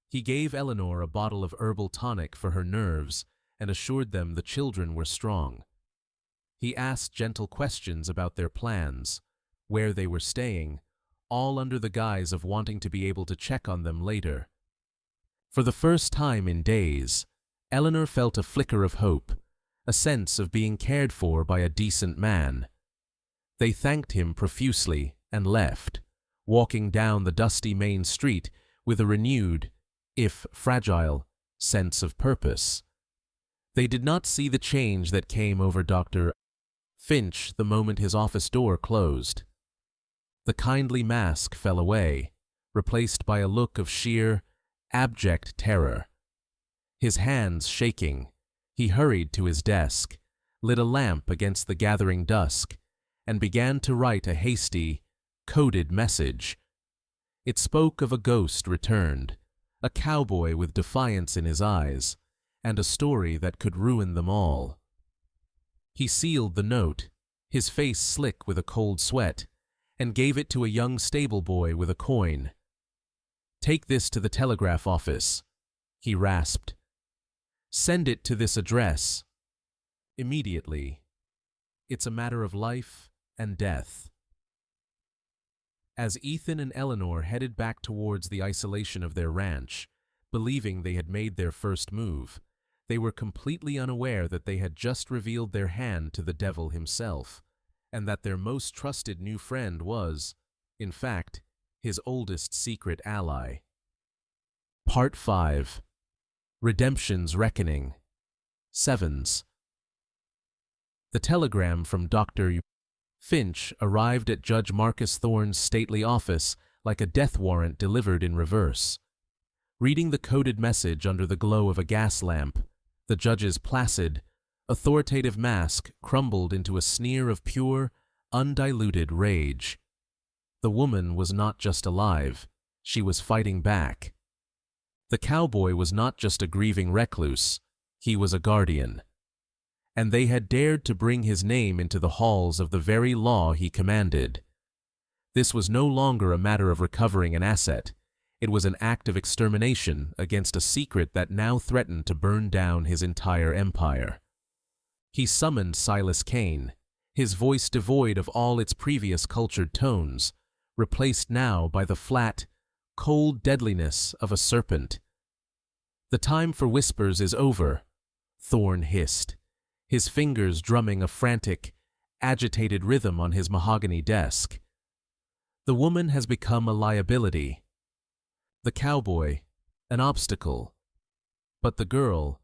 He gave Eleanor a bottle of herbal tonic for her nerves and assured them the children were strong. He asked gentle questions about their plans, where they were staying, all under the guise of wanting to be able to check on them later. For the first time in days, Eleanor felt a flicker of hope, a sense of being cared for by a decent man. They thanked him profusely and left, walking down the dusty main street with a renewed, if fragile, sense of purpose. They did not see the change that came over Dr. Finch the moment his office door closed. The kindly mask fell away, replaced by a look of sheer, abject terror. His hands shaking, he hurried to his desk, lit a lamp against the gathering dusk, and began to write a hasty, coded message. It spoke of a ghost returned, a cowboy with defiance in his eyes, and a story that could ruin them all. He sealed the note, his face slick with a cold sweat, and gave it to a young stable boy with a coin. "Take this to the telegraph office," he rasped. "Send it to this address. Immediately. It's a matter of life and death." As Ethan and Eleanor headed back towards the isolation of their ranch, believing they had made their first move, they were completely unaware that they had just revealed their hand to the devil himself, and that their most trusted new friend was, in fact, his oldest secret ally. Part 5. Redemption's Reckoning. Sevens. The telegram from Dr. Finch arrived at Judge Marcus Thorne's stately office like a death warrant delivered in reverse. Reading the coded message under the glow of a gas lamp, the judge's placid, authoritative mask crumbled into a sneer of pure, undiluted rage. The woman was not just alive, she was fighting back. The cowboy was not just a grieving recluse, he was a guardian. And they had dared to bring his name into the halls of the very law he commanded. This was no longer a matter of recovering an asset. It was an act of extermination against a secret that now threatened to burn down his entire empire. He summoned Silas Kane, his voice devoid of all its previous cultured tones, replaced now by the flat, cold deadliness of a serpent. "The time for whispers is over," Thorne hissed, his fingers drumming a frantic, agitated rhythm on his mahogany desk. "The woman has become a liability. The cowboy, an obstacle. But the girl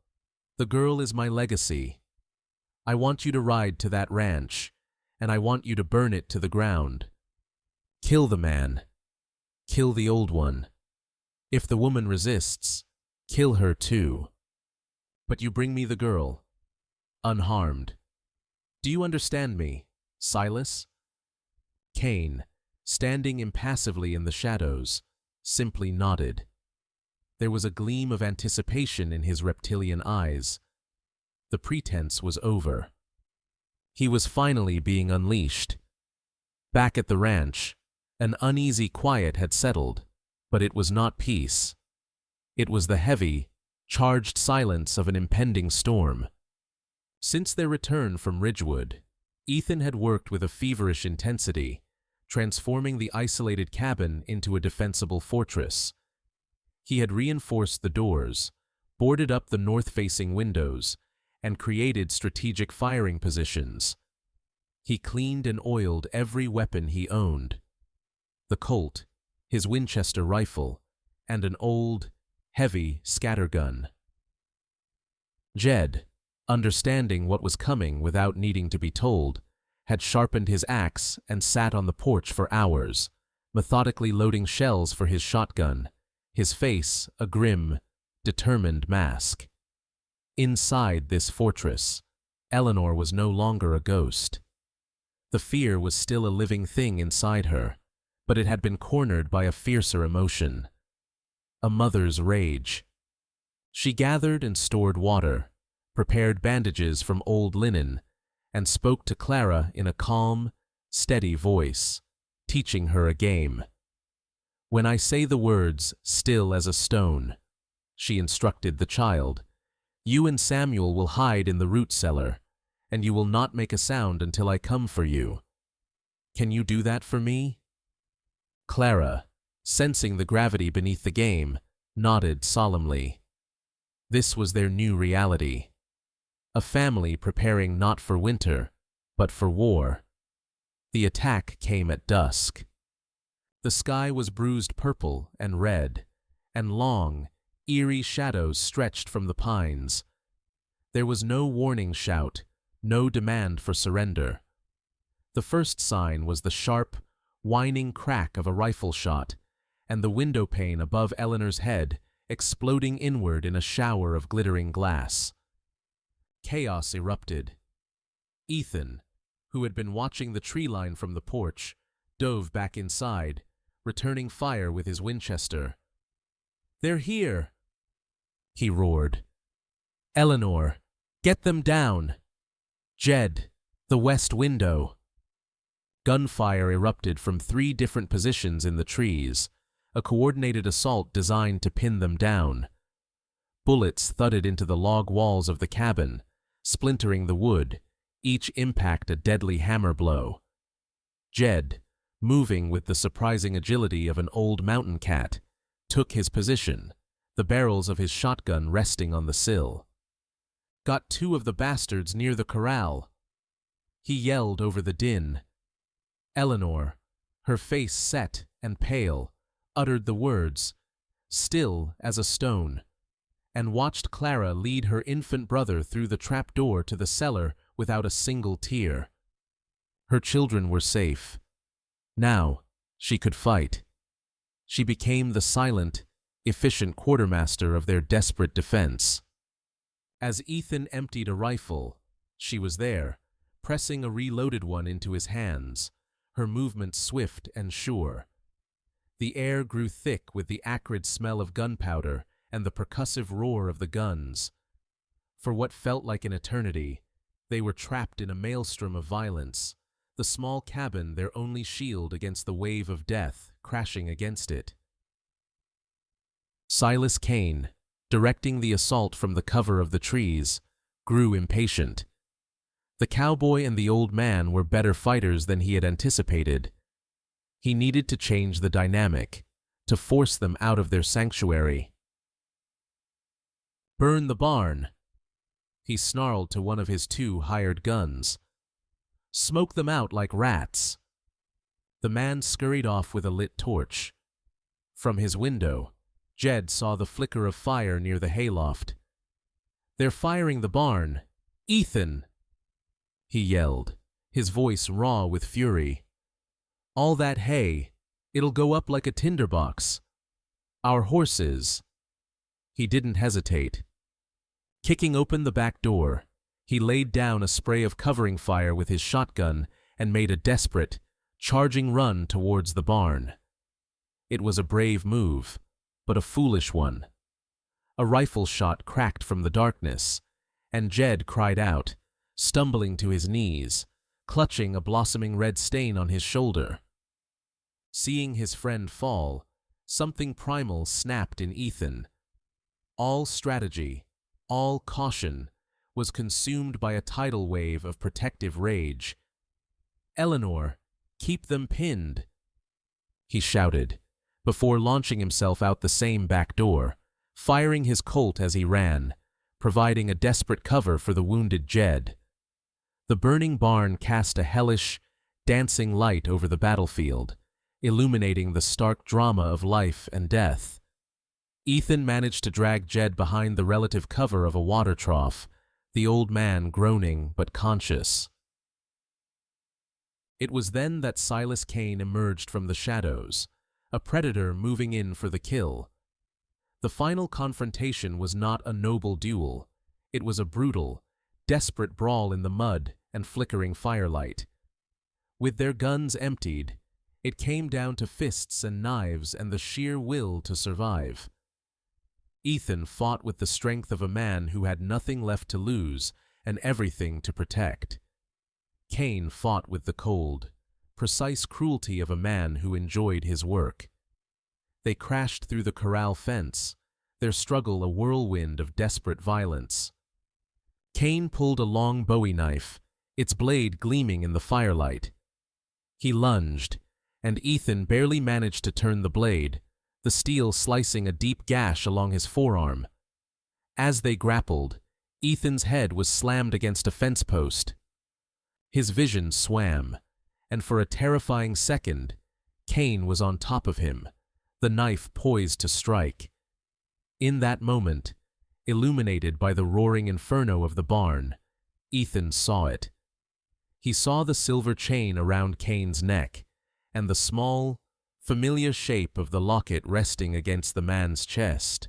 is my legacy. I want you to ride to that ranch, and I want you to burn it to the ground. Kill the man. Kill the old one. If the woman resists, kill her too. But you bring me the girl, unharmed. Do you understand me, Silas?" Kane, standing impassively in the shadows, simply nodded. There was a gleam of anticipation in his reptilian eyes. The pretense was over. He was finally being unleashed. Back at the ranch, an uneasy quiet had settled, but it was not peace. It was the heavy, charged silence of an impending storm. Since their return from Ridgewood, Ethan had worked with a feverish intensity, transforming the isolated cabin into a defensible fortress. He had reinforced the doors, boarded up the north-facing windows, and created strategic firing positions. He cleaned and oiled every weapon he owned: the Colt, his Winchester rifle, and an old, heavy scattergun. Jed, understanding what was coming without needing to be told, had sharpened his axe and sat on the porch for hours, methodically loading shells for his shotgun, his face a grim, determined mask. Inside this fortress, Eleanor was no longer a ghost. The fear was still a living thing inside her, but it had been cornered by a fiercer emotion: a mother's rage. She gathered and stored water, prepared bandages from old linen, and spoke to Clara in a calm, steady voice, teaching her a game. "When I say the words, 'still as a stone,'" she instructed the child, "you and Samuel will hide in the root cellar, and you will not make a sound until I come for you. Can you do that for me?" Clara, sensing the gravity beneath the game, nodded solemnly. This was their new reality. A family preparing not for winter, but for war. The attack came at dusk. The sky was bruised purple and red, and long, eerie shadows stretched from the pines. There was no warning shout, no demand for surrender. The first sign was the sharp, whining crack of a rifle shot, and the window pane above Eleanor's head exploding inward in a shower of glittering glass. Chaos erupted. Ethan, who had been watching the tree line from the porch, dove back inside, returning fire with his Winchester. "They're here!" he roared. "Eleanor, get them down! Jed, the west window!" Gunfire erupted from 3 different positions in the trees, a coordinated assault designed to pin them down. Bullets thudded into the log walls of the cabin, splintering the wood, each impact a deadly hammer blow. Jed, moving with the surprising agility of an old mountain cat, took his position, the barrels of his shotgun resting on the sill. "Got 2 of the bastards near the corral," he yelled over the din. Eleanor, her face set and pale, uttered the words, "still as a stone," and watched Clara lead her infant brother through the trapdoor to the cellar without a single tear. Her children were safe. Now she could fight. She became the silent, efficient quartermaster of their desperate defense. As Ethan emptied a rifle, she was there, pressing a reloaded one into his hands, her movements swift and sure. The air grew thick with the acrid smell of gunpowder and the percussive roar of the guns. For what felt like an eternity, they were trapped in a maelstrom of violence, the small cabin their only shield against the wave of death crashing against it. Silas Kane, directing the assault from the cover of the trees, grew impatient. The cowboy and the old man were better fighters than he had anticipated. He needed to change the dynamic, to force them out of their sanctuary. "Burn the barn," he snarled to one of his 2 hired guns. "Smoke them out like rats." The man scurried off with a lit torch. From his window, Jed saw the flicker of fire near the hayloft. "They're firing the barn! Ethan!" he yelled, his voice raw with fury. "All that hay, it'll go up like a tinderbox. Our horses." He didn't hesitate. Kicking open the back door, he laid down a spray of covering fire with his shotgun and made a desperate, charging run towards the barn. It was a brave move, but a foolish one. A rifle shot cracked from the darkness, and Jed cried out, stumbling to his knees, clutching a blossoming red stain on his shoulder. Seeing his friend fall, something primal snapped in Ethan. All strategy, all caution, was consumed by a tidal wave of protective rage. "Eleanor, keep them pinned," he shouted, before launching himself out the same back door, firing his Colt as he ran, providing a desperate cover for the wounded Jed. The burning barn cast a hellish, dancing light over the battlefield, illuminating the stark drama of life and death. Ethan managed to drag Jed behind the relative cover of a water trough, the old man groaning but conscious. It was then that Silas Kane emerged from the shadows, a predator moving in for the kill. The final confrontation was not a noble duel. It was a brutal, desperate brawl in the mud and flickering firelight. With their guns emptied, it came down to fists and knives and the sheer will to survive. Ethan fought with the strength of a man who had nothing left to lose and everything to protect. Kane fought with the cold, precise cruelty of a man who enjoyed his work. They crashed through the corral fence, their struggle a whirlwind of desperate violence. Kane pulled a long bowie knife, its blade gleaming in the firelight. He lunged, and Ethan barely managed to turn the blade, the steel slicing a deep gash along his forearm. As they grappled, Ethan's head was slammed against a fence post. His vision swam, and for a terrifying second, Kane was on top of him, the knife poised to strike. In that moment, illuminated by the roaring inferno of the barn, Ethan saw it. He saw the silver chain around Kane's neck, and the small, familiar shape of the locket resting against the man's chest.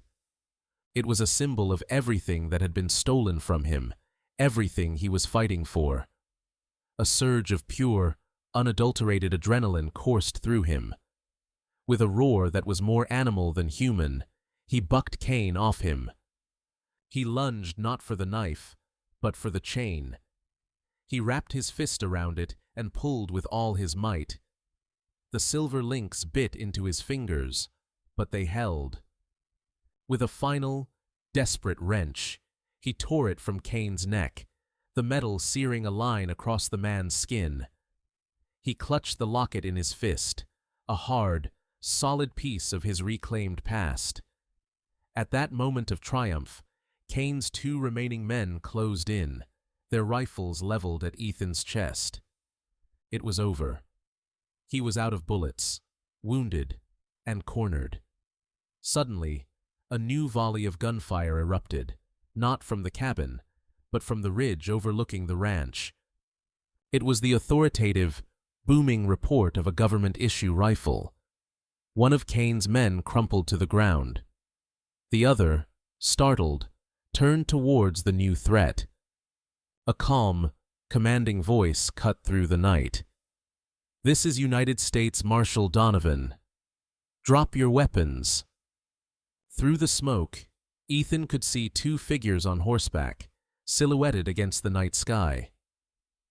It was a symbol of everything that had been stolen from him, everything he was fighting for. A surge of pure, unadulterated adrenaline coursed through him. With a roar that was more animal than human, he bucked Kane off him. He lunged not for the knife, but for the chain. He wrapped his fist around it and pulled with all his might. The silver links bit into his fingers, but they held. With a final, desperate wrench, he tore it from Kane's neck, the metal searing a line across the man's skin. He clutched the locket in his fist, a hard, solid piece of his reclaimed past. At that moment of triumph, Kane's two remaining men closed in, their rifles leveled at Ethan's chest. It was over. He was out of bullets, wounded, and cornered. Suddenly, a new volley of gunfire erupted, not from the cabin, but from the ridge overlooking the ranch. It was the authoritative, booming report of a government-issue rifle. One of Kane's men crumpled to the ground. The other, startled, turned towards the new threat. A calm, commanding voice cut through the night. "This is United States Marshal Donovan. Drop your weapons." Through the smoke, Ethan could see two figures on horseback, silhouetted against the night sky.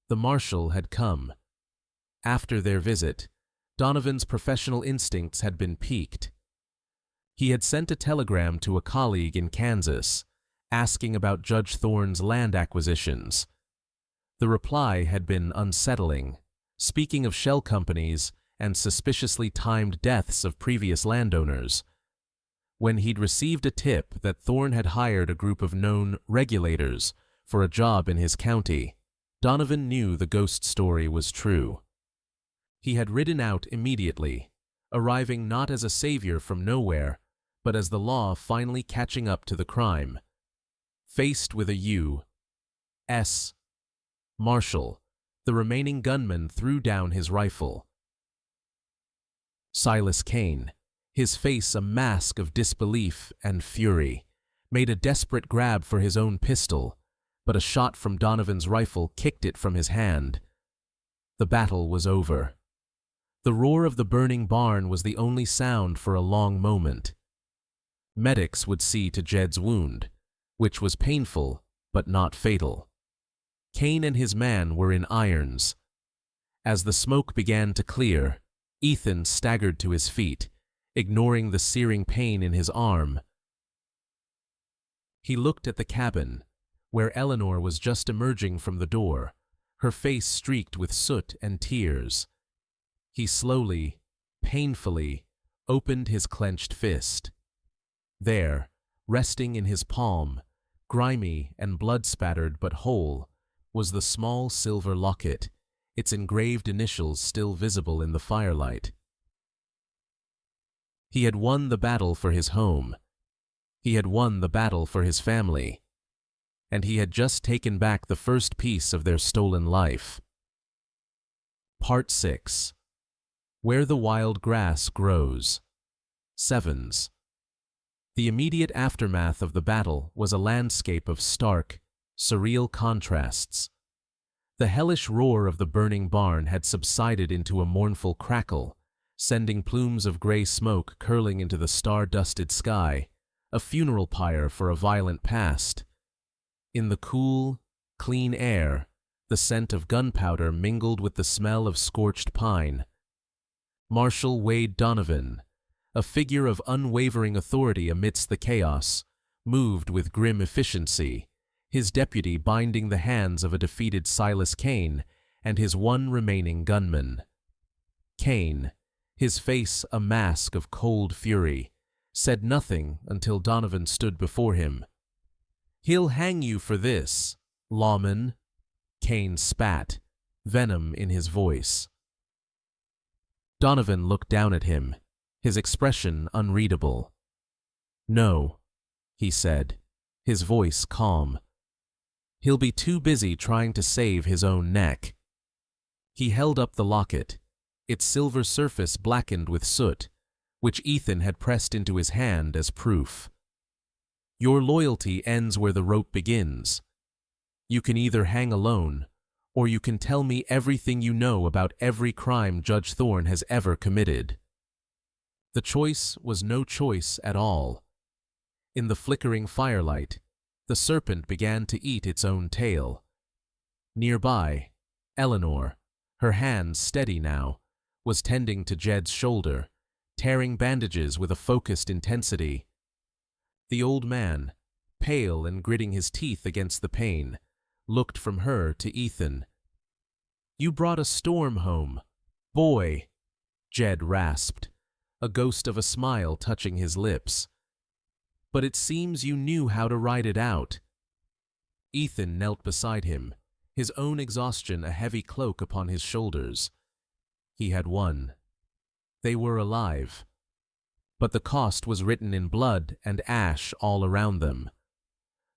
The marshal had come. After their visit, Donovan's professional instincts had been piqued. He had sent a telegram to a colleague in Kansas, asking about Judge Thorne's land acquisitions. The reply had been unsettling, speaking of shell companies and suspiciously timed deaths of previous landowners. When he'd received a tip that Thorne had hired a group of known regulators for a job in his county, Donovan knew the ghost story was true. He had ridden out immediately, arriving not as a savior from nowhere, but as the law finally catching up to the crime. Faced with a U.S. Marshal, the remaining gunman threw down his rifle. Silas Kane, his face a mask of disbelief and fury, made a desperate grab for his own pistol, but a shot from Donovan's rifle kicked it from his hand. The battle was over. The roar of the burning barn was the only sound for a long moment. Medics would see to Jed's wound, which was painful but not fatal. Kane and his man were in irons. As the smoke began to clear, Ethan staggered to his feet, ignoring the searing pain in his arm. He looked at the cabin, where Eleanor was just emerging from the door, her face streaked with soot and tears. He slowly, painfully, opened his clenched fist. There, resting in his palm, grimy and blood-spattered but whole, was the small silver locket, its engraved initials still visible in the firelight. He had won the battle for his home. He had won the battle for his family. And he had just taken back the first piece of their stolen life. Part 6. Where the Wild Grass Grows. Sevens. The immediate aftermath of the battle was a landscape of stark, surreal contrasts. The hellish roar of the burning barn had subsided into a mournful crackle, sending plumes of gray smoke curling into the star-dusted sky, a funeral pyre for a violent past. In the cool, clean air, the scent of gunpowder mingled with the smell of scorched pine. Marshal Wade Donovan, a figure of unwavering authority amidst the chaos, moved with grim efficiency, his deputy binding the hands of a defeated Silas Kane and his one remaining gunman. Kane, his face a mask of cold fury, said nothing until Donovan stood before him. "He'll hang you for this, lawman," Kane spat, venom in his voice. Donovan looked down at him, his expression unreadable. "No," he said, his voice calm. "He'll be too busy trying to save his own neck." He held up the locket, its silver surface blackened with soot, which Ethan had pressed into his hand as proof. "Your loyalty ends where the rope begins. You can either hang alone, or you can tell me everything you know about every crime Judge Thorne has ever committed." The choice was no choice at all. In the flickering firelight, the serpent began to eat its own tail. Nearby, Eleanor, her hands steady now, was tending to Jed's shoulder, tearing bandages with a focused intensity. The old man, pale and gritting his teeth against the pain, looked from her to Ethan. "You brought a storm home, boy," Jed rasped, a ghost of a smile touching his lips. "But it seems you knew how to ride it out." Ethan knelt beside him, his own exhaustion a heavy cloak upon his shoulders. He had won. They were alive. But the cost was written in blood and ash all around them.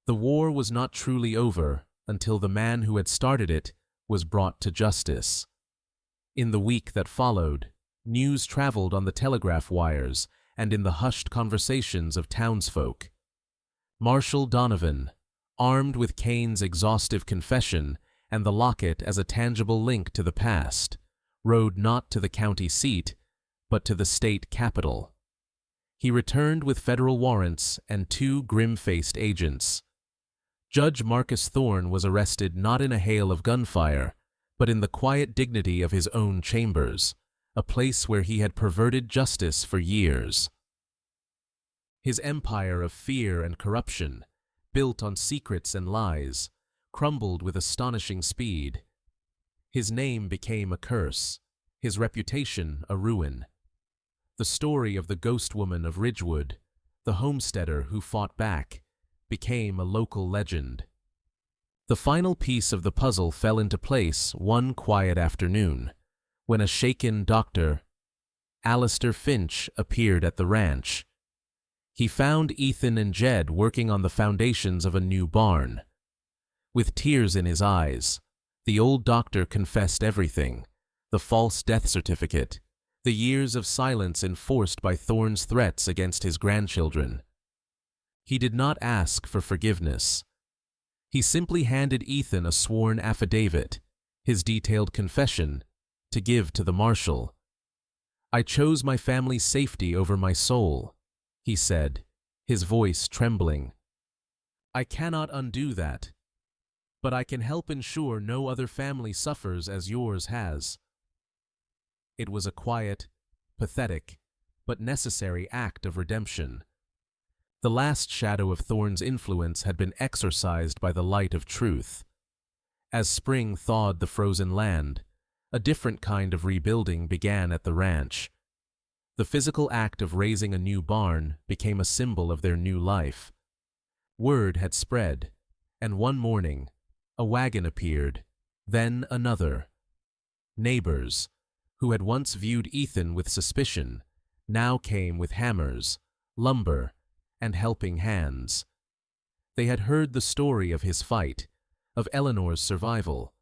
The war was not truly over until the man who had started it was brought to justice. In the week that followed, news traveled on the telegraph wires and in the hushed conversations of townsfolk. Marshal Donovan, armed with Kane's exhaustive confession and the locket as a tangible link to the past, rode not to the county seat, but to the state capital. He returned with federal warrants and 2 grim-faced agents. Judge Marcus Thorne was arrested not in a hail of gunfire, but in the quiet dignity of his own chambers, a place where he had perverted justice for years. His empire of fear and corruption, built on secrets and lies, crumbled with astonishing speed. His name became a curse, his reputation a ruin. The story of the ghost woman of Ridgewood, the homesteader who fought back, became a local legend. The final piece of the puzzle fell into place one quiet afternoon, when a shaken Dr. Alistair Finch appeared at the ranch. He found Ethan and Jed working on the foundations of a new barn. With tears in his eyes, the old doctor confessed everything: the false death certificate, the years of silence enforced by Thorne's threats against his grandchildren. He did not ask for forgiveness. He simply handed Ethan a sworn affidavit, his detailed confession, to give to the marshal. "I chose my family's safety over my soul," he said, his voice trembling. "I cannot undo that, but I can help ensure no other family suffers as yours has." It was a quiet, pathetic, but necessary act of redemption. The last shadow of Thorn's influence had been exorcised by the light of truth. As spring thawed the frozen land, a different kind of rebuilding began at the ranch. The physical act of raising a new barn became a symbol of their new life. Word had spread, and one morning, a wagon appeared, then another. Neighbors, who had once viewed Ethan with suspicion, now came with hammers, lumber, and helping hands. They had heard the story of his fight, of Eleanor's survival,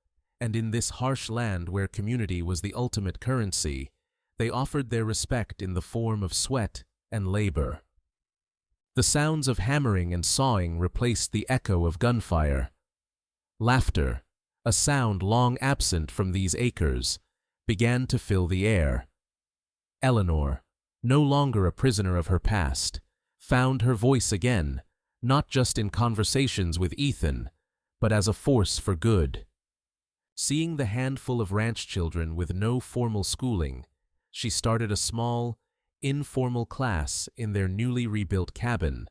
and in this harsh land where community was the ultimate currency, they offered their respect in the form of sweat and labor. The sounds of hammering and sawing replaced the echo of gunfire. Laughter, a sound long absent from these acres, began to fill the air. Eleanor, no longer a prisoner of her past, found her voice again, not just in conversations with Ethan, but as a force for good. Seeing the handful of ranch children with no formal schooling, she started a small, informal class in their newly rebuilt cabin,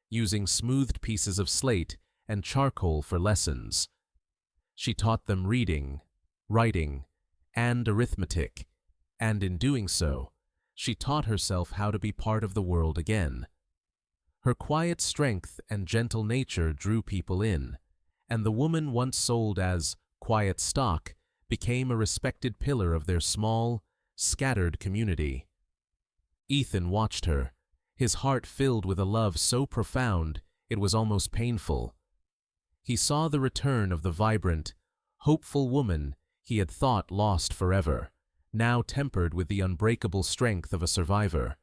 using smoothed pieces of slate and charcoal for lessons. She taught them reading, writing, and arithmetic, and in doing so, she taught herself how to be part of the world again. Her quiet strength and gentle nature drew people in, and the woman once sold as quiet stock became a respected pillar of their small, scattered community. Ethan watched her, his heart filled with a love so profound it was almost painful. He saw the return of the vibrant, hopeful woman he had thought lost forever, now tempered with the unbreakable strength of a survivor.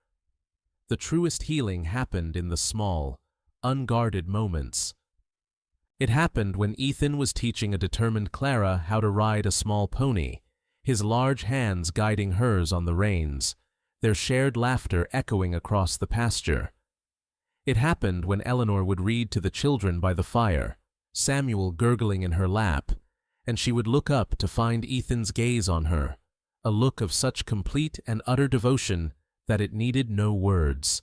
The truest healing happened in the small, unguarded moments. It happened when Ethan was teaching a determined Clara how to ride a small pony, his large hands guiding hers on the reins, their shared laughter echoing across the pasture. It happened when Eleanor would read to the children by the fire, Samuel gurgling in her lap, and she would look up to find Ethan's gaze on her, a look of such complete and utter devotion that it needed no words.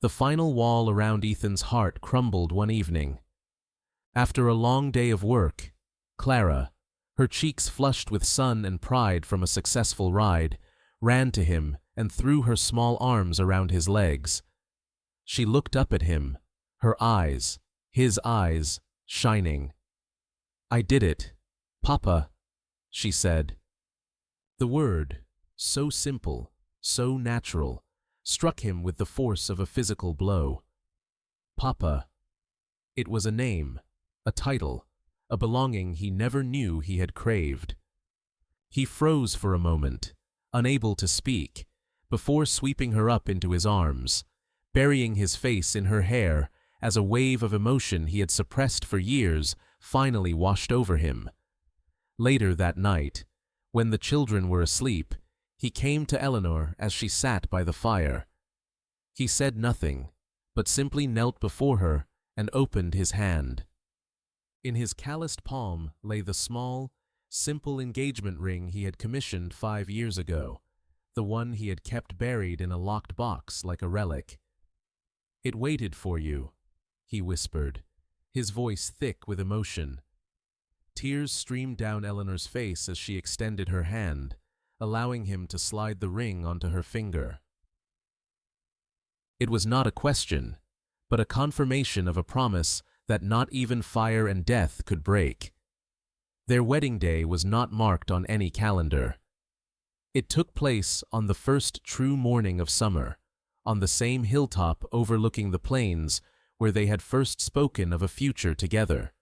The final wall around Ethan's heart crumbled one evening. After a long day of work, Clara, her cheeks flushed with sun and pride from a successful ride, ran to him and threw her small arms around his legs. She looked up at him, her eyes, his eyes, shining. "I did it, Papa," she said. The word, so simple, so natural, struck him with the force of a physical blow. Papa. It was a name, a title, a belonging he never knew he had craved. He froze for a moment, unable to speak, before sweeping her up into his arms, burying his face in her hair as a wave of emotion he had suppressed for years finally washed over him. Later that night, when the children were asleep, he came to Eleanor as she sat by the fire. He said nothing, but simply knelt before her and opened his hand. In his calloused palm lay the small, simple engagement ring he had commissioned 5 years ago, the one he had kept buried in a locked box like a relic. "It waited for you," he whispered, his voice thick with emotion. Tears streamed down Eleanor's face as she extended her hand, allowing him to slide the ring onto her finger. It was not a question, but a confirmation of a promise that not even fire and death could break. Their wedding day was not marked on any calendar. It took place on the first true morning of summer, on the same hilltop overlooking the plains where they had first spoken of a future together.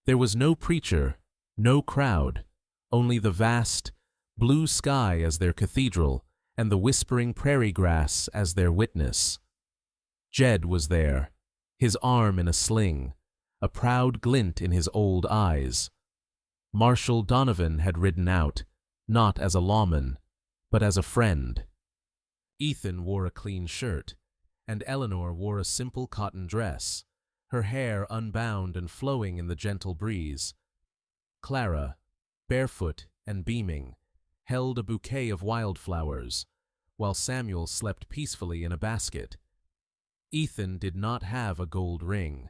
There was no preacher, no crowd, only the vast, blue sky as their cathedral and the whispering prairie grass as their witness. Jed was there, his arm in a sling, a proud glint in his old eyes. Marshal Donovan had ridden out, not as a lawman, but as a friend. Ethan wore a clean shirt, and Eleanor wore a simple cotton dress, her hair unbound and flowing in the gentle breeze. Clara, barefoot and beaming, held a bouquet of wildflowers, while Samuel slept peacefully in a basket. Ethan did not have a gold ring.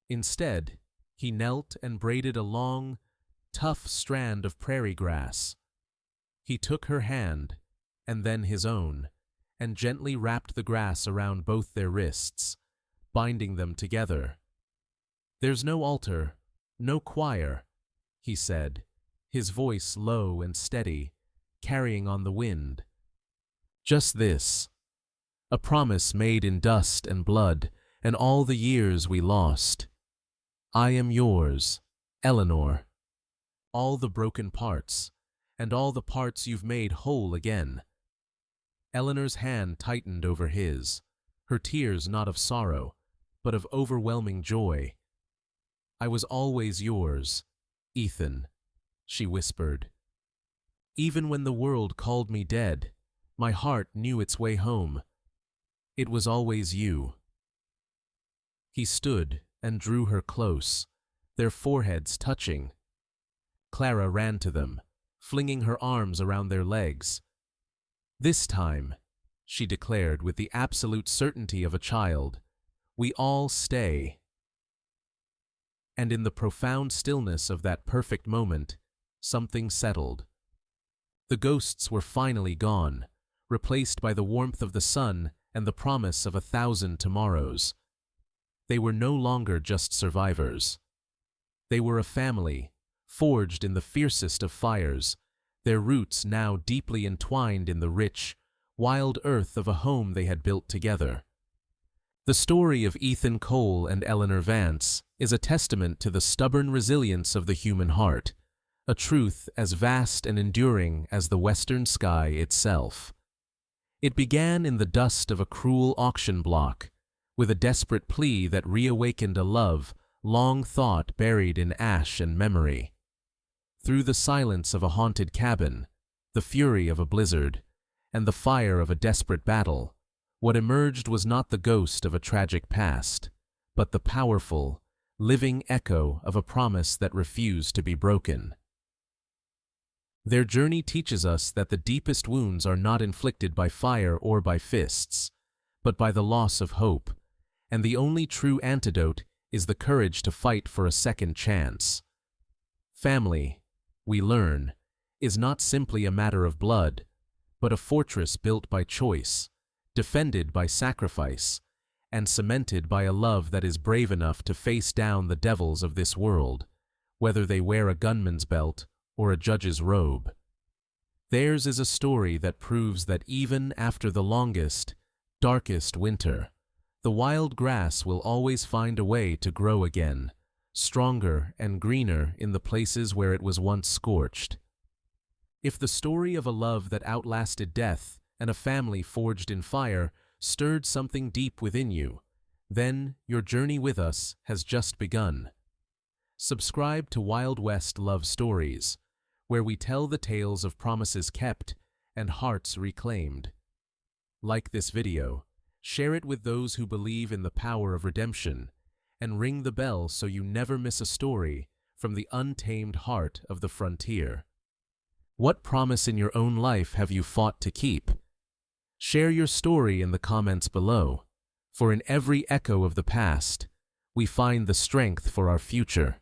Instead, he knelt and braided a long, tough strand of prairie grass. He took her hand, and then his own, and gently wrapped the grass around both their wrists, binding them together. "There's no altar, no choir," he said, his voice low and steady, carrying on the wind. "Just this, a promise made in dust and blood and all the years we lost. I am yours, Eleanor. All the broken parts, and all the parts you've made whole again." Eleanor's hand tightened over his, her tears not of sorrow, but of overwhelming joy. "I was always yours, Ethan," she whispered. "Even when the world called me dead, my heart knew its way home. It was always you." He stood and drew her close, their foreheads touching. Clara ran to them, flinging her arms around their legs. "This time," she declared with the absolute certainty of a child, "we all stay." And in the profound stillness of that perfect moment, something settled. The ghosts were finally gone, replaced by the warmth of the sun and the promise of 1,000 tomorrows. They were no longer just survivors. They were a family, forged in the fiercest of fires, their roots now deeply entwined in the rich, wild earth of a home they had built together. The story of Ethan Cole and Eleanor Vance is a testament to the stubborn resilience of the human heart, a truth as vast and enduring as the western sky itself. It began in the dust of a cruel auction block, with a desperate plea that reawakened a love long thought buried in ash and memory. Through the silence of a haunted cabin, the fury of a blizzard, and the fire of a desperate battle, what emerged was not the ghost of a tragic past, but the powerful, living echo of a promise that refused to be broken. Their journey teaches us that the deepest wounds are not inflicted by fire or by fists, but by the loss of hope, and the only true antidote is the courage to fight for a second chance. Family, we learn, is not simply a matter of blood, but a fortress built by choice, defended by sacrifice, and cemented by a love that is brave enough to face down the devils of this world, whether they wear a gunman's belt or a judge's robe. Theirs is a story that proves that even after the longest, darkest winter, the wild grass will always find a way to grow again, stronger and greener in the places where it was once scorched. If the story of a love that outlasted death and a family forged in fire stirred something deep within you, then your journey with us has just begun. Subscribe to Wild West Love Stories, where we tell the tales of promises kept and hearts reclaimed. Like this video, share it with those who believe in the power of redemption, and ring the bell so you never miss a story from the untamed heart of the frontier. What promise in your own life have you fought to keep? Share your story in the comments below, for in every echo of the past, we find the strength for our future.